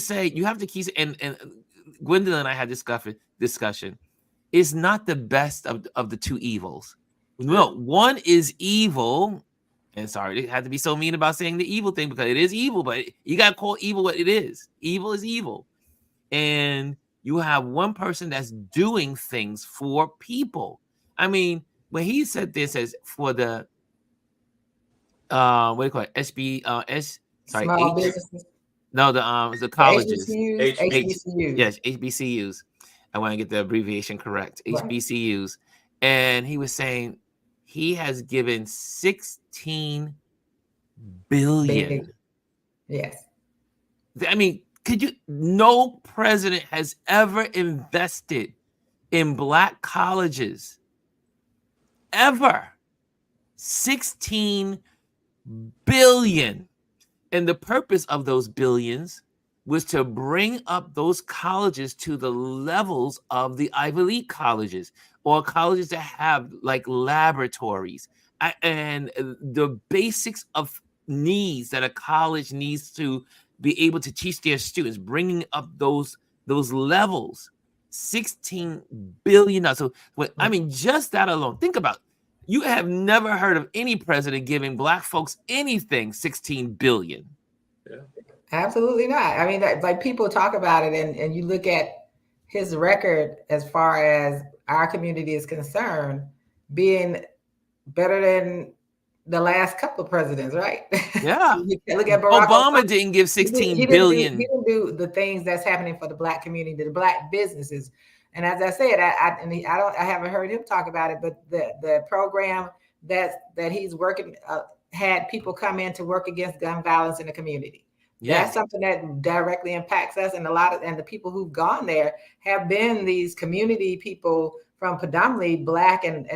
keep, and Gwendolyn and I had discussion. It's not the best of the two evils. No, one is evil. And sorry, it had to be so mean about saying the evil thing, because it is evil, but you got to call evil what it is. Evil is evil. And you have one person that's doing things for people. I mean, when he said this as for the, what do you call it? Small businesses. No, the colleges. HBCUs. Yes, HBCUs. I want to get the abbreviation correct. Right. HBCUs. And he was saying he has given 16 billion. Yes. I mean, no president has ever invested in Black colleges. Ever. 16 billion. And the purpose of those billions was to bring up those colleges to the levels of the Ivy League colleges, or colleges that have like laboratories and the basics of needs that a college needs to be able to teach their students, bringing up those levels. $16 billion. So I mean, just that alone, think about it. You have never heard of any president giving Black folks anything 16 billion. Yeah. Absolutely not. I mean, like people talk about it, and you look at his record as far as our community is concerned, being better than the last couple of presidents, right? Yeah. Look at Barack Obama didn't give 16 billion. He didn't do the things that's happening for the Black community, the Black businesses. And as I said, I haven't heard him talk about it, but the program that he's working had people come in to work against gun violence in the community. Yeah. That's something that directly impacts us, and the people who've gone there have been these community people from predominantly Black and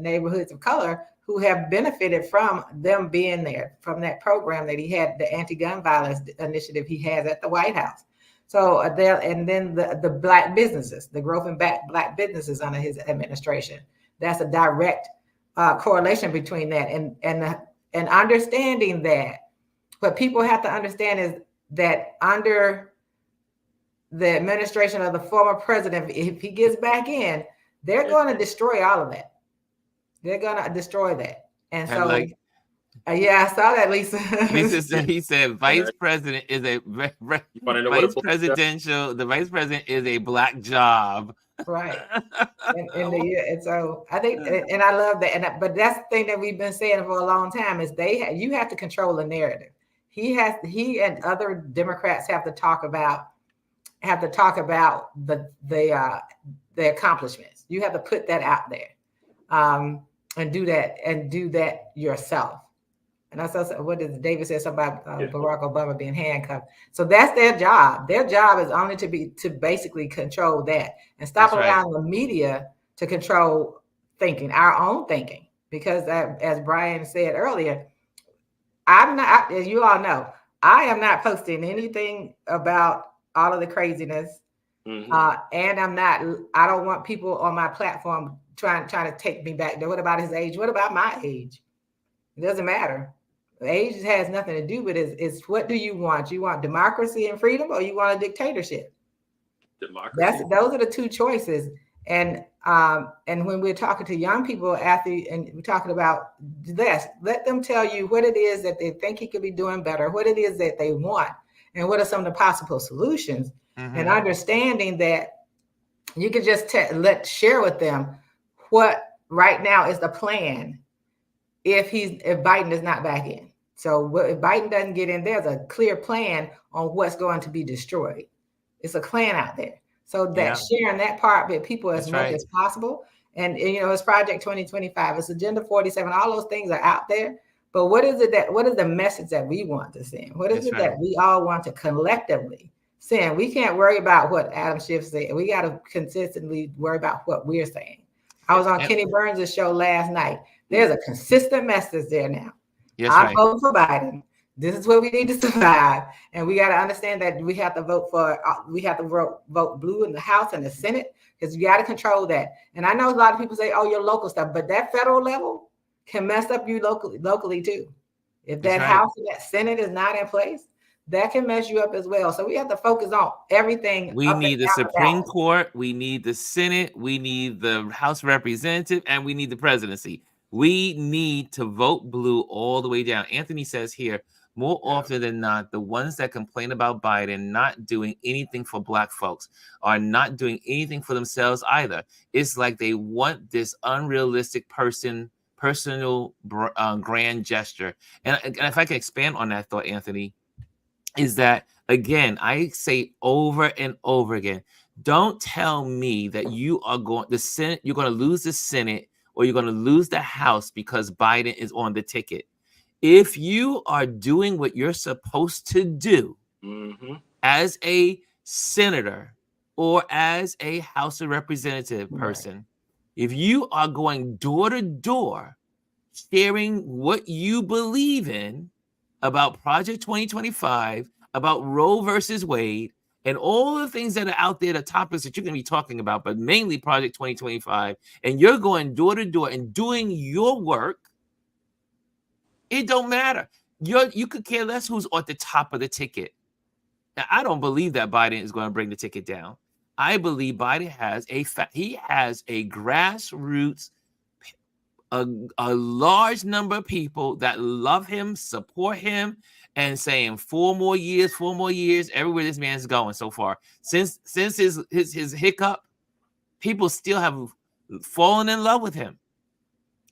neighborhoods of color who have benefited from them being there, from that program that he had, the anti-gun violence initiative he has at the White House. So and then the Black businesses, the growth in Black businesses under his administration. That's a direct correlation between that and understanding that. What people have to understand is that under the administration of the former president, if he gets back in, they're going to destroy all of that. They're going to destroy that. And so, yeah, I saw that, Lisa. He said, vice president is a the vice president is a Black job. Right. And so I think, and I love that. But that's the thing that we've been saying for a long time is you have to control the narrative. He and other Democrats have to talk about the accomplishments. You have to put that out there, and do that yourself. And I saw what did David say something about Barack Obama being handcuffed. So that's their job. Their job is only to basically control that and stop allowing the media to control thinking, our own thinking. Because as Bryan said earlier, I'm not, as you all know, I am not posting anything about all of the craziness. Mm-hmm. And I don't want people on my platform trying to take me back. What about his age? What about my age? It doesn't matter. Age has nothing to do with it. It's what do you want? You want democracy and freedom, or you want a dictatorship? Democracy. Those are the two choices. And when we're talking to young people and we're talking about this, let them tell you what it is that they think he could be doing better, what it is that they want, and what are some of the possible solutions. Mm-hmm. And understanding that you can just share with them what right now is the plan if Biden is not back in. So if Biden doesn't get in, there's a clear plan on what's going to be destroyed. It's a plan out there. So that sharing that part with people as much as possible. And it's Project 2025, it's Agenda 47, all those things are out there. But what is the message that we want to send? What is that we all want to collectively send? We can't worry about what Adam Schiff said. We got to consistently worry about what we're saying. I was on Kenny Burns' show last night. There's a consistent message there now. Yes, I'm right. voting for Biden. This is what we need to survive, and we got to understand that we have to vote blue in the House and the Senate, because you got to control that. And I know a lot of people say, "Oh, your local stuff," but that federal level can mess up you locally too. If that House and that Senate is not in place, that can mess you up as well. So we have to focus on everything. We need the Supreme Court, we need the Senate, we need the House of Representatives, and we need the presidency. We need to vote blue all the way down. Anthony says here, more often than not, the ones that complain about Biden not doing anything for Black folks are not doing anything for themselves either. It's like they want this unrealistic personal grand gesture. And if I can expand on that thought, Anthony, is that, again, I say over and over again, don't tell me that you're going to lose the Senate or you're going to lose the House because Biden is on the ticket. If you are doing what you're supposed to do as a senator or as a House of Representative person, if you are going door to door sharing what you believe in about Project 2025, about Roe versus Wade, and all the things that are out there, the topics that you're going to be talking about, but mainly Project 2025, and you're going door to door and doing your work, it don't matter. You could care less who's at the top of the ticket. Now, I don't believe that Biden is going to bring the ticket down. I believe Biden has a grassroots, a large number of people that love him, support him, and saying 4 more years, everywhere this man's going so far. Since his hiccup, people still have fallen in love with him.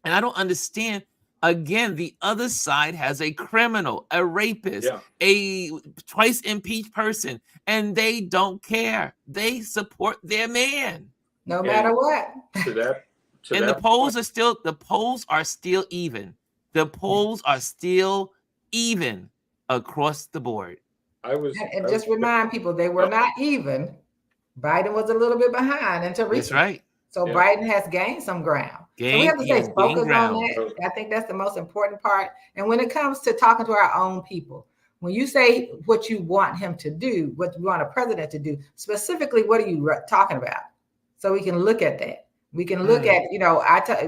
And I don't understand. Again, the other side has a criminal, a rapist, a twice impeached person, and they don't care. They support their man. No matter what. The polls are still even. The polls are still even across the board. Just remind people, they were not even. Biden was a little bit behind until recently. That's right. So Biden has gained some ground. So we have to stay focused on that. I think that's the most important part. And when it comes to talking to our own people, when you say what you want him to do, what you want a president to do, specifically, what are you talking about? So we can look at that. We can look at,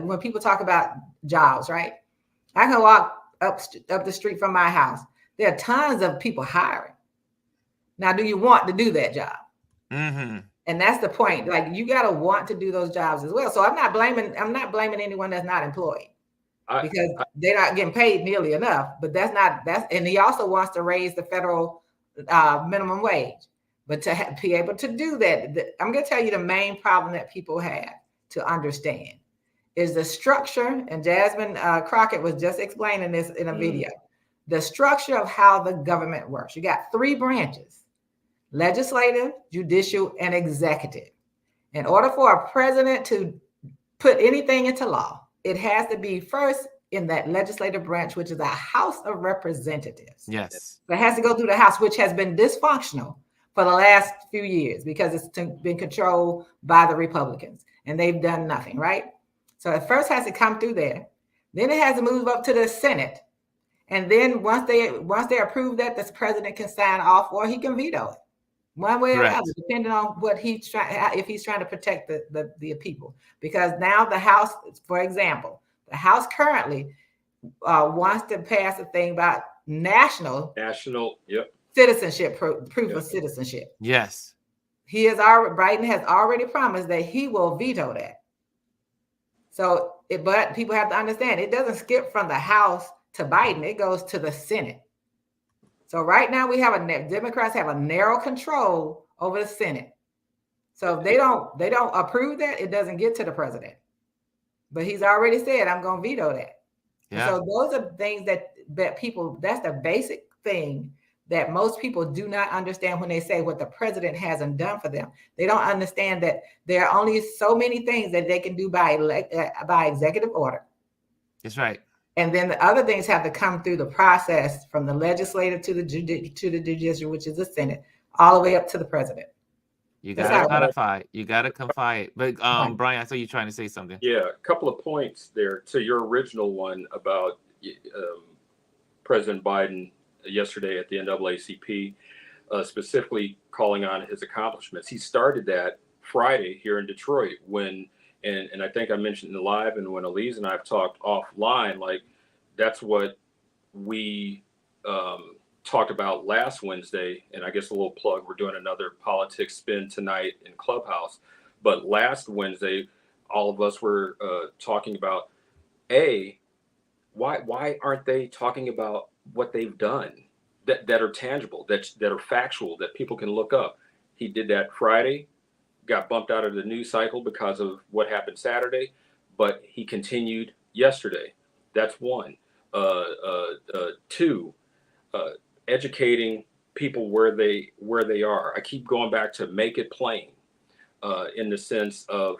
when people talk about jobs, right? I can walk up the street from my house. There are tons of people hiring. Now, do you want to do that job? And that's the point. Like, you got to want to do those jobs as well. So I'm not blaming anyone that's not employed, because they're not getting paid nearly enough. But and he also wants to raise the federal minimum wage. But to be able to do that, I'm going to tell you the main problem that people have to understand is the structure. And Jasmine Crockett was just explaining this in a video. The structure of how the government works. You got 3 branches: legislative, judicial, and executive. In order for a president to put anything into law, it has to be first in that legislative branch, which is a House of Representatives. Yes. So it has to go through the House, which has been dysfunctional for the last few years because it's been controlled by the Republicans and they've done nothing, right? So it first has to come through there. Then it has to move up to the Senate. And then once they approve that, the president can sign off or he can veto it. One way or the other, depending on what if he's trying to protect the people. Because now the House, for example, the House currently wants to pass a thing about national citizenship, proof of citizenship. Yes. Biden has already promised that he will veto that. So, but people have to understand, it doesn't skip from the House to Biden, it goes to the Senate. So right now Democrats have a narrow control over the Senate. So if they don't approve that, it doesn't get to the president. But he's already said, I'm going to veto that. Yeah. So those are things that people, that's the basic thing that most people do not understand when they say what the president hasn't done for them. They don't understand that there are only so many things that they can do by executive order. That's right. And then the other things have to come through the process from the legislative to the judicial, which is the Senate, all the way up to the president. You That's gotta how it works. codify it. You gotta confine it. But Right. Brian, I saw you trying to say something. Yeah, a couple of points there to your original one about President Biden yesterday at the NAACP, specifically calling on his accomplishments. He started that Friday here in Detroit when, and I think I mentioned in live, and when Alieze and I have talked offline, like that's what we talked about last Wednesday. And I guess a little plug, we're doing another politics spin tonight in Clubhouse. But last Wednesday, all of us were talking about why aren't they talking about what they've done that are tangible, that are factual, that people can look up. He did that Friday, got bumped out of the news cycle because of what happened Saturday, but he continued yesterday. That's one. Two, educating people where they are. I keep going back to make it plain, in the sense of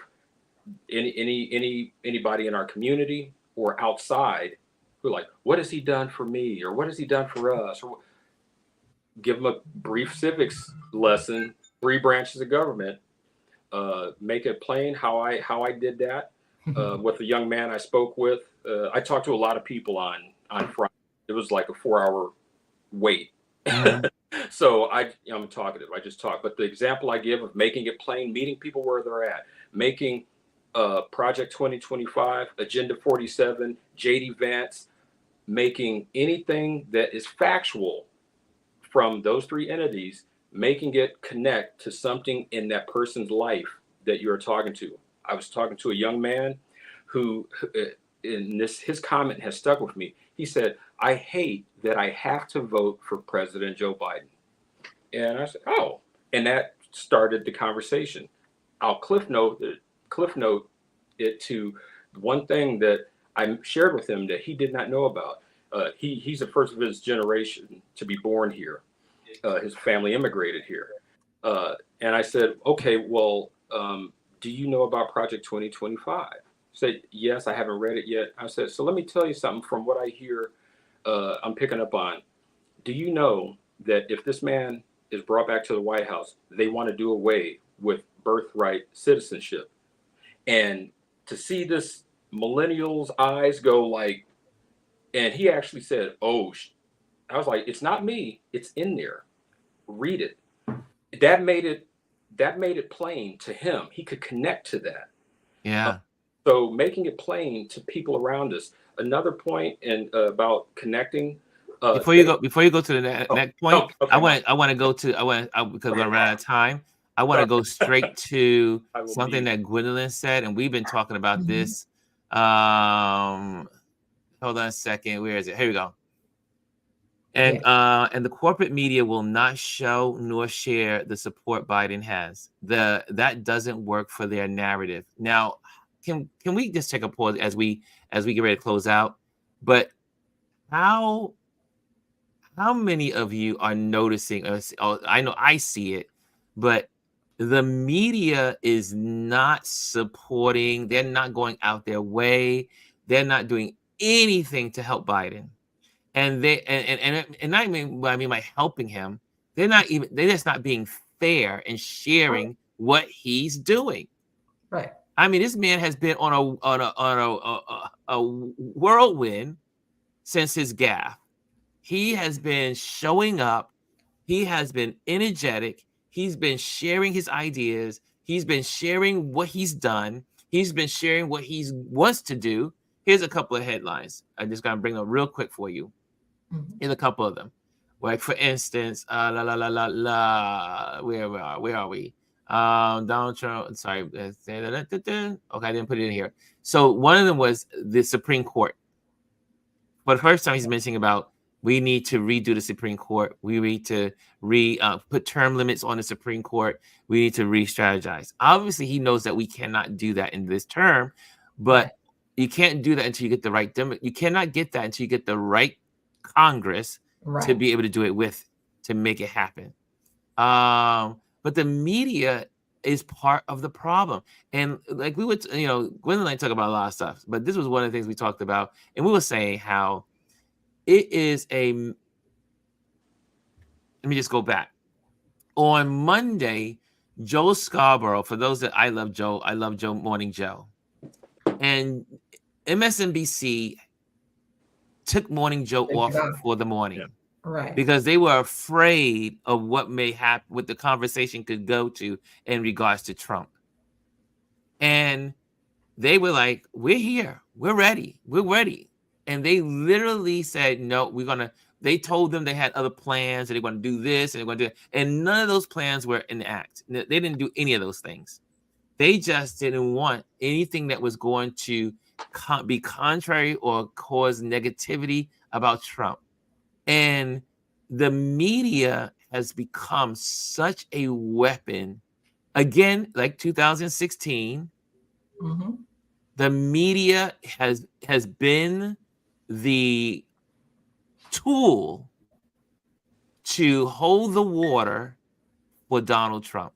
anybody in our community or outside who are like, what has he done for me, or what has he done for us, or give them a brief civics lesson, 3 branches of government. Make it plain how I did that with the young man I spoke with. I talked to a lot of people on Friday. It was like a 4-hour wait. Mhm. So I'm talkative. I just talk. But the example I give of making it plain, meeting people where they're at, making Project 2025, Agenda 47, JD Vance, making anything that is factual from those 3 entities, making it connect to something in that person's life that you're talking to. I was talking to a young man who, his comment has stuck with me. He said, I hate that I have to vote for President Joe Biden. And I said, oh, and that started the conversation. I'll cliff note it to one thing that I shared with him that he did not know about. He's the first of his generation to be born here. His family immigrated here. And I said, okay, well, do you know about Project 2025? He said, yes, I haven't read it yet. I said, so let me tell you something from what I hear, I'm picking up on. Do you know that if this man is brought back to the White House, they want to do away with birthright citizenship? And to see this millennial's eyes go like, and he actually said, oh, I was like, it's not me, it's in there. Read it. That made it plain to him. He could connect to that. Yeah. So making it plain to people around us. Another point about connecting. Before you go to the next point, okay, I want to go to because we're gonna run out of time. I want to go straight to something that Gwendolyn said, and we've been talking about this. Hold on a second. Where is it? Here we go. And and the corporate media will not show nor share the support Biden has. That doesn't work for their narrative. Now, can we just take a pause as we get ready to close out? But how many of you are noticing? I know I see it, but the media is not supporting. They're not going out their way. They're not doing anything to help Biden. And I mean by helping him, they're just not being fair and sharing what he's doing. Right. I mean, this man has been on a whirlwind since his gaffe. He has been showing up. He has been energetic. He's been sharing his ideas. He's been sharing what he's done. He's been sharing what he wants to do. Here's a couple of headlines. I'm just gonna bring them real quick for you. Here's a couple of them. Like for instance, where are we? Donald Trump. Sorry. Okay, I didn't put it in here. So one of them was the Supreme Court. For the first time, he's mentioning about we need to redo the Supreme Court. We need to put term limits on the Supreme Court. We need to re-strategize. Obviously, he knows that we cannot do that in this term, but you can't do that until you get the right you cannot get that until you get the right Congress to be able to do it to make it happen. But the media is part of the problem. And like we would, Gwen and I talk about a lot of stuff, but this was one of the things we talked about. And we were saying how it is let me just go back. On Monday, Joe Scarborough, for those that I love Joe Morning Joe. And MSNBC took Morning Joe off for the morning. Right. Because they were afraid of what may happen, what the conversation could go to in regards to Trump. And they were like, we're here. We're ready. We're ready. And they literally said, no, they told them they had other plans and they want to do this and they want to do it. And none of those plans were enacted. They didn't do any of those things. They just didn't want anything that was going to be contrary or cause negativity about Trump. And the media has become such a weapon. Again, like 2016, Mm-hmm. the media has been the tool to hold the water for Donald Trump.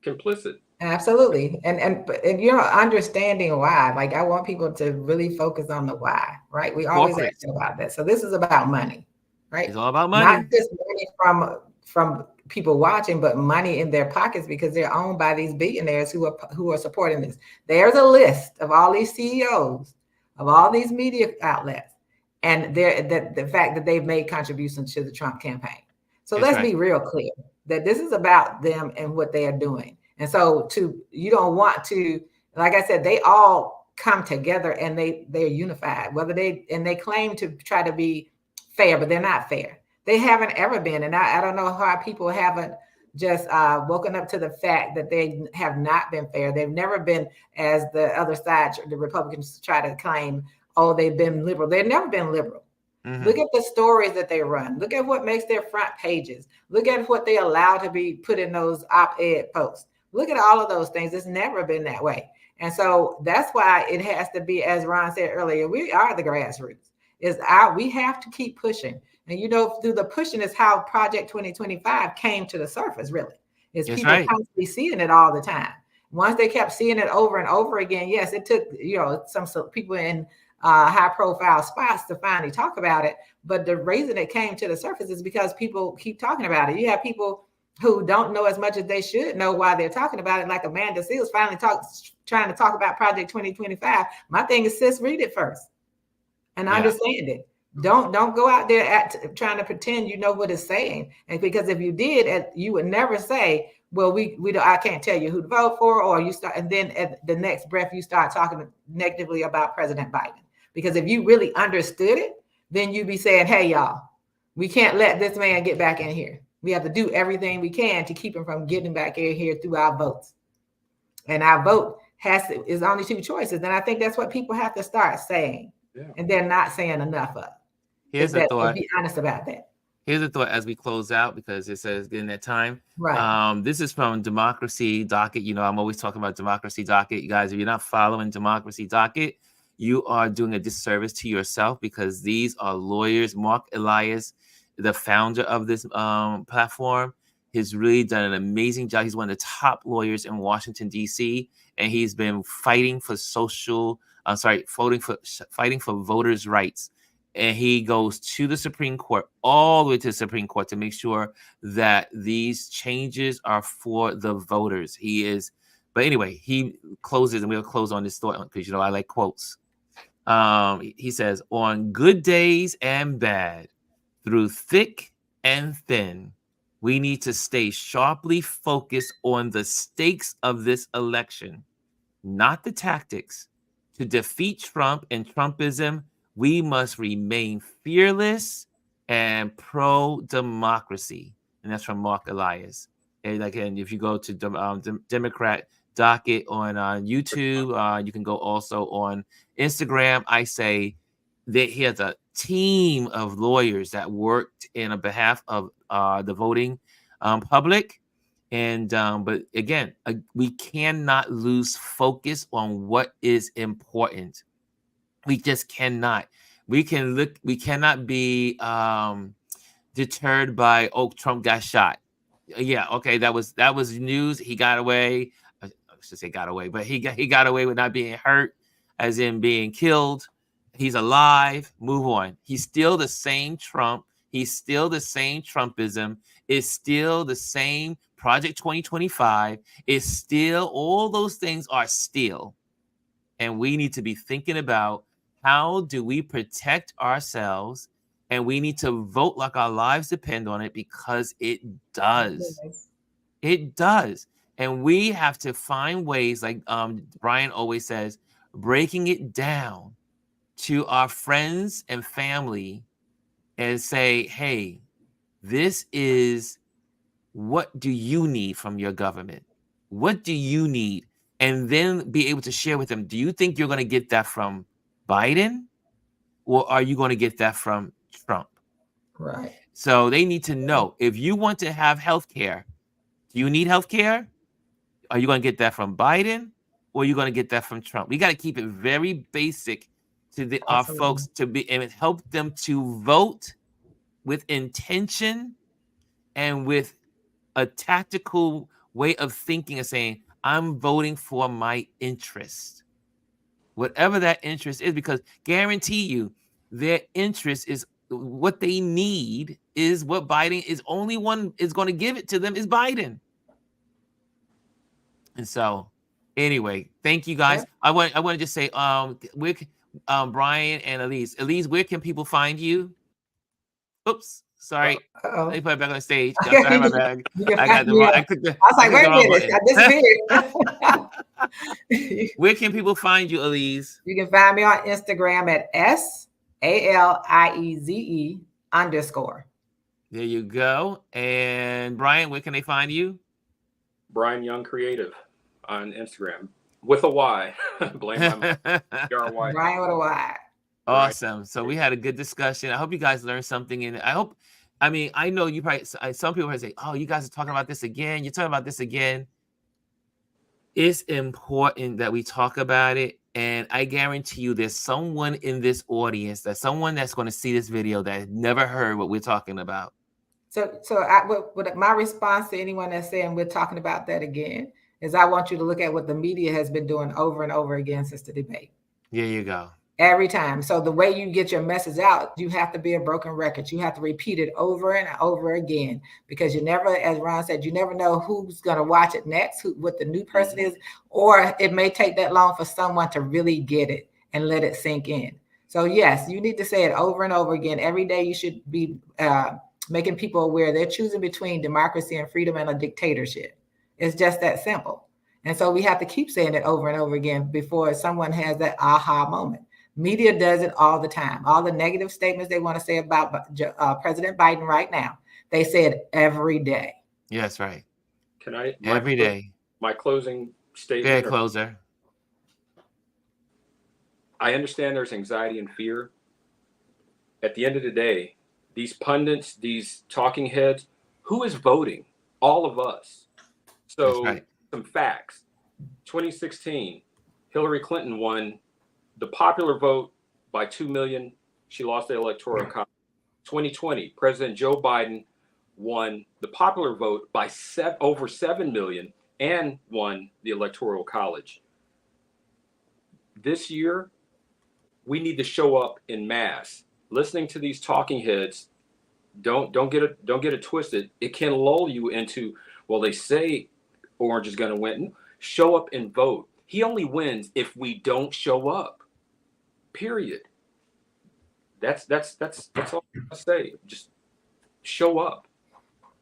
Complicit. Absolutely. And you're understanding why. Like, I want people to really focus on the why, right? We always ask about that. So this is about money, right? It's all about money. Not just money from people watching, but money in their pockets because they're owned by these billionaires who are supporting this. There's a list of all these CEOs of all these media outlets, and the fact that they've made contributions to the Trump campaign. So let's be real clear that this is about them and what they are doing. And so you don't want to, like I said, they all come together and they're unified, they claim to try to be fair, but they're not fair. They haven't ever been. And I don't know how people haven't just woken up to the fact that they have not been fair. They've never been, as the other side, the Republicans try to claim, oh, they've been liberal. They've never been liberal. Mm-hmm. Look at the stories that they run. Look at what makes their front pages. Look at what they allow to be put in those op-ed posts. Look at all of those things. It's never been that way. And so that's why it has to be, as Ron said earlier, we are the grassroots. We have to keep pushing. And, through the pushing is how Project 2025 came to the surface, really. It's people constantly seeing it all the time. Once they kept seeing it over and over again, yes, it took, some people in high profile spots to finally talk about it. But the reason it came to the surface is because people keep talking about it. You have people who don't know as much as they should know why they're talking about it. Like Amanda Seals finally trying to talk about Project 2025. My thing is, sis, read it first and understand it. Don't go out there trying to pretend you know what it's saying. And because if you did, you would never say, well, I can't tell you who to vote for, or you start, and then at the next breath, you start talking negatively about President Biden. Because if you really understood it, then you'd be saying, hey, y'all, we can't let this man get back in here. We have to do everything we can to keep him from getting back in here through our votes. And our vote is only two choices. And I think that's what people have to start saying. Yeah. And they're not saying enough of. Here's a thought. Be honest about that. Here's a thought as we close out, because it says in that time. Right. This is from Democracy Docket. I'm always talking about Democracy Docket. You guys, if you're not following Democracy Docket, you are doing a disservice to yourself, because these are lawyers. Mark Alieze, the founder of this platform, has really done an amazing job. He's one of the top lawyers in Washington, D.C., and he's been fighting for fighting for voters' rights. And he goes to the Supreme Court, all the way to the Supreme Court, to make sure that these changes are for the voters. But anyway, he closes, and we'll close on this thought, because I like quotes. He says, on good days and bad, through thick and thin, we need to stay sharply focused on the stakes of this election, not the tactics. To defeat Trump and Trumpism, we must remain fearless and pro-democracy. And that's from Mark Alieze. And again, if you go to Democrat Docket on YouTube, you can go also on Instagram. I say that he has a team of lawyers that worked in behalf of the voting public. And but again, we cannot lose focus on what is important. We just cannot. We cannot be deterred by, Trump got shot. Yeah, okay, that was news. He got away. I should say got away, but he got away with not being hurt, as in being killed. He's alive. Move on. He's still the same Trump. He's still the same Trumpism. It's still the same Project 2025 is still, all those things are still. And we need to be thinking about how do we protect ourselves, and we need to vote like our lives depend on it, because it does. It does. And we have to find ways, like Bryan always says, breaking it down to our friends and family and say, hey, this is, what do you need from your government? What do you need? And then be able to share with them, do you think you're going to get that from Biden, or are you going to get that from Trump? Right. So they need to know, if you want to have health care, do you need health care? Are you going to get that from Biden, or are you going to get that from Trump? We got to keep it very basic to our folks, to be, and help them to vote with intention and with a tactical way of thinking and saying, I'm voting for my interest, whatever that interest is, because guarantee you their interest is what they need, is what Biden is, only one is going to give it to them is Biden. And so anyway, thank you guys. I want to just say, where Bryan and Alieze, where can people find you? Oops, sorry. Let me put it back on the stage. Sorry, my bad. I got the wrong. I was like, wait a minute, I disappeared. Where can people find you, Alieze? You can find me on Instagram at SALIEZE_. There you go. And Bryan, where can they find you? Bryan Young Creative on Instagram with a Y. Blame my R-Y. Bryan with a Y. Awesome. So we had a good discussion. I hope you guys learned something. And I know you probably, some people say, oh, you guys are talking about this again. You're talking about this again. It's important that we talk about it. And I guarantee you there's someone in this audience, someone that's going to see this video that never heard what we're talking about. So my response to anyone that's saying we're talking about that again is, I want you to look at what the media has been doing over and over again since the debate. There you go. Every time. So the way you get your message out, you have to be a broken record. You have to repeat it over and over again, because you never, as Ron said, you never know who's going to watch it next, what the new person is, or it may take that long for someone to really get it and let it sink in. So yes, you need to say it over and over again. Every day you should be making people aware they're choosing between democracy and freedom and a dictatorship. It's just that simple. And so we have to keep saying it over and over again before someone has that aha moment. Media does it all the time. All the negative statements they want to say about President Biden right now, they say it every day. Yes, right. Can I? Every day. My closing statement. Yeah, closer. I understand there's anxiety and fear. At the end of the day, these pundits, these talking heads, who is voting? All of us. So some facts. 2016, Hillary Clinton won the popular vote by 2 million. She lost the electoral college. 2020, President Joe Biden won the popular vote by over 7 million and won the electoral college. This year, we need to show up in mass. Listening to these talking heads, don't get it twisted. It can lull you into, well, they say Orange is going to win. Show up and vote. He only wins if we don't show up. Period. That's all I say. Just show up.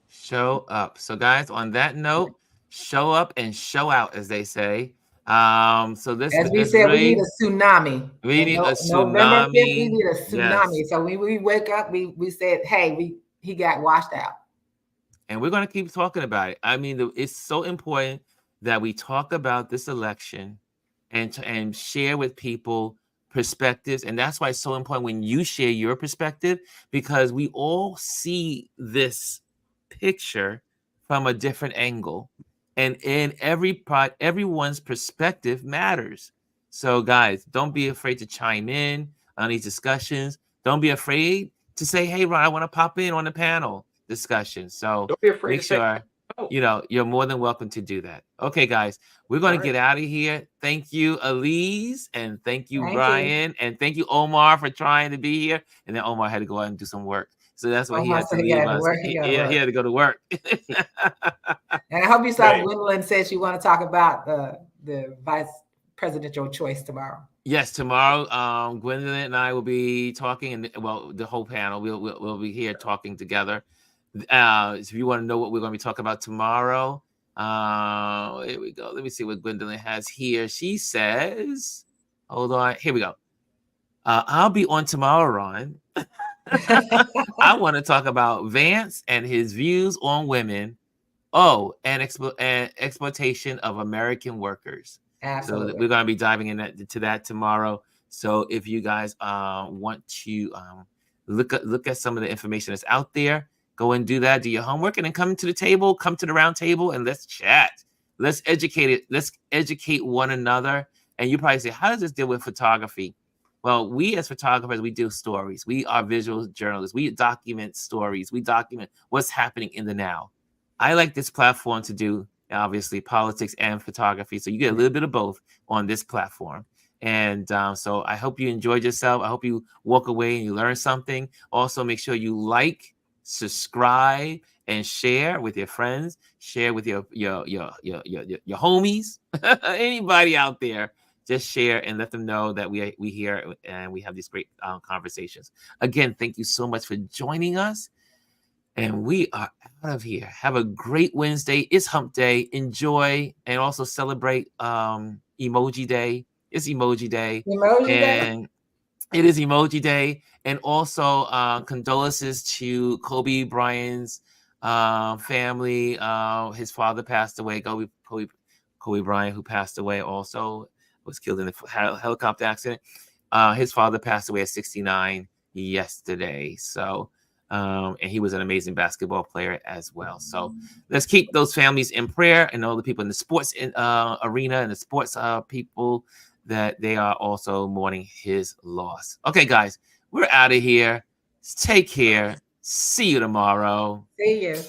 Show up. So guys, on that note, show up and show out, as they say. So this, as we said, we need a tsunami. We need a tsunami. November 5th, we need a tsunami. Yes. So when we wake up, we said, hey, he got washed out. And we're going to keep talking about it. I mean, it's so important that we talk about this election and share with people perspectives. And that's why it's so important when you share your perspective, because we all see this picture from a different angle. And in everyone's perspective matters. So guys, don't be afraid to chime in on these discussions. Don't be afraid to say, hey, Ron, I want to pop in on the panel discussion. So don't be afraid make sure, you're more than welcome to do that. Okay, guys, we're going to get out of here. Thank you, Alieze, and thank you, Bryan, and thank you, Omar, for trying to be here. And then Omar had to go out and do some work. So that's why Oh, he had to he leave got to us. work. He got to work. He had to go to work. And I hope you saw Right. Gwendolyn said she want to talk about the vice presidential choice tomorrow. Yes, tomorrow, Gwendolyn and I will be talking, and well, the whole panel we'll be here talking together. So if you want to know what we're going to be talking about tomorrow, here we go. Let me see what Gwendolyn has here. She says, "Hold on, here we go. I'll be on tomorrow, Ron. I want to talk about Vance and his views on women. Oh, and exploitation of American workers." Absolutely. So we're going to be diving into that tomorrow. So if you guys want to look at some of the information that's out there, go and do that. Do your homework, and then come to the table, come to the round table, and let's chat. Let's educate it. Let's educate one another. And you probably say, how does this deal with photography? Well, we as photographers, we do stories. We are visual journalists. We document stories. We document what's happening in the now. I like this platform to do, obviously, politics and photography. So you get a little bit of both on this platform. And so I hope you enjoyed yourself. I hope you walk away and you learn something. Also, make sure you like, subscribe, and share with your friends. Share with your homies, anybody out there. Just share and let them know that we here and we have these great conversations. Again, thank you so much for joining us. And we are out of here. Have a great Wednesday. It's hump day. Enjoy and also celebrate Emoji Day. It's Emoji Day. And it is Emoji Day. And also condolences to Kobe Bryant's family. His father passed away. Kobe Bryant, who passed away also, was killed in a helicopter accident. His father passed away at 69 yesterday. So and he was an amazing basketball player as well. So let's keep those families in prayer, and all the people in the sports arena and the sports people, that they are also mourning his loss. Okay, guys, we're out of here. Take care. See you tomorrow. See you.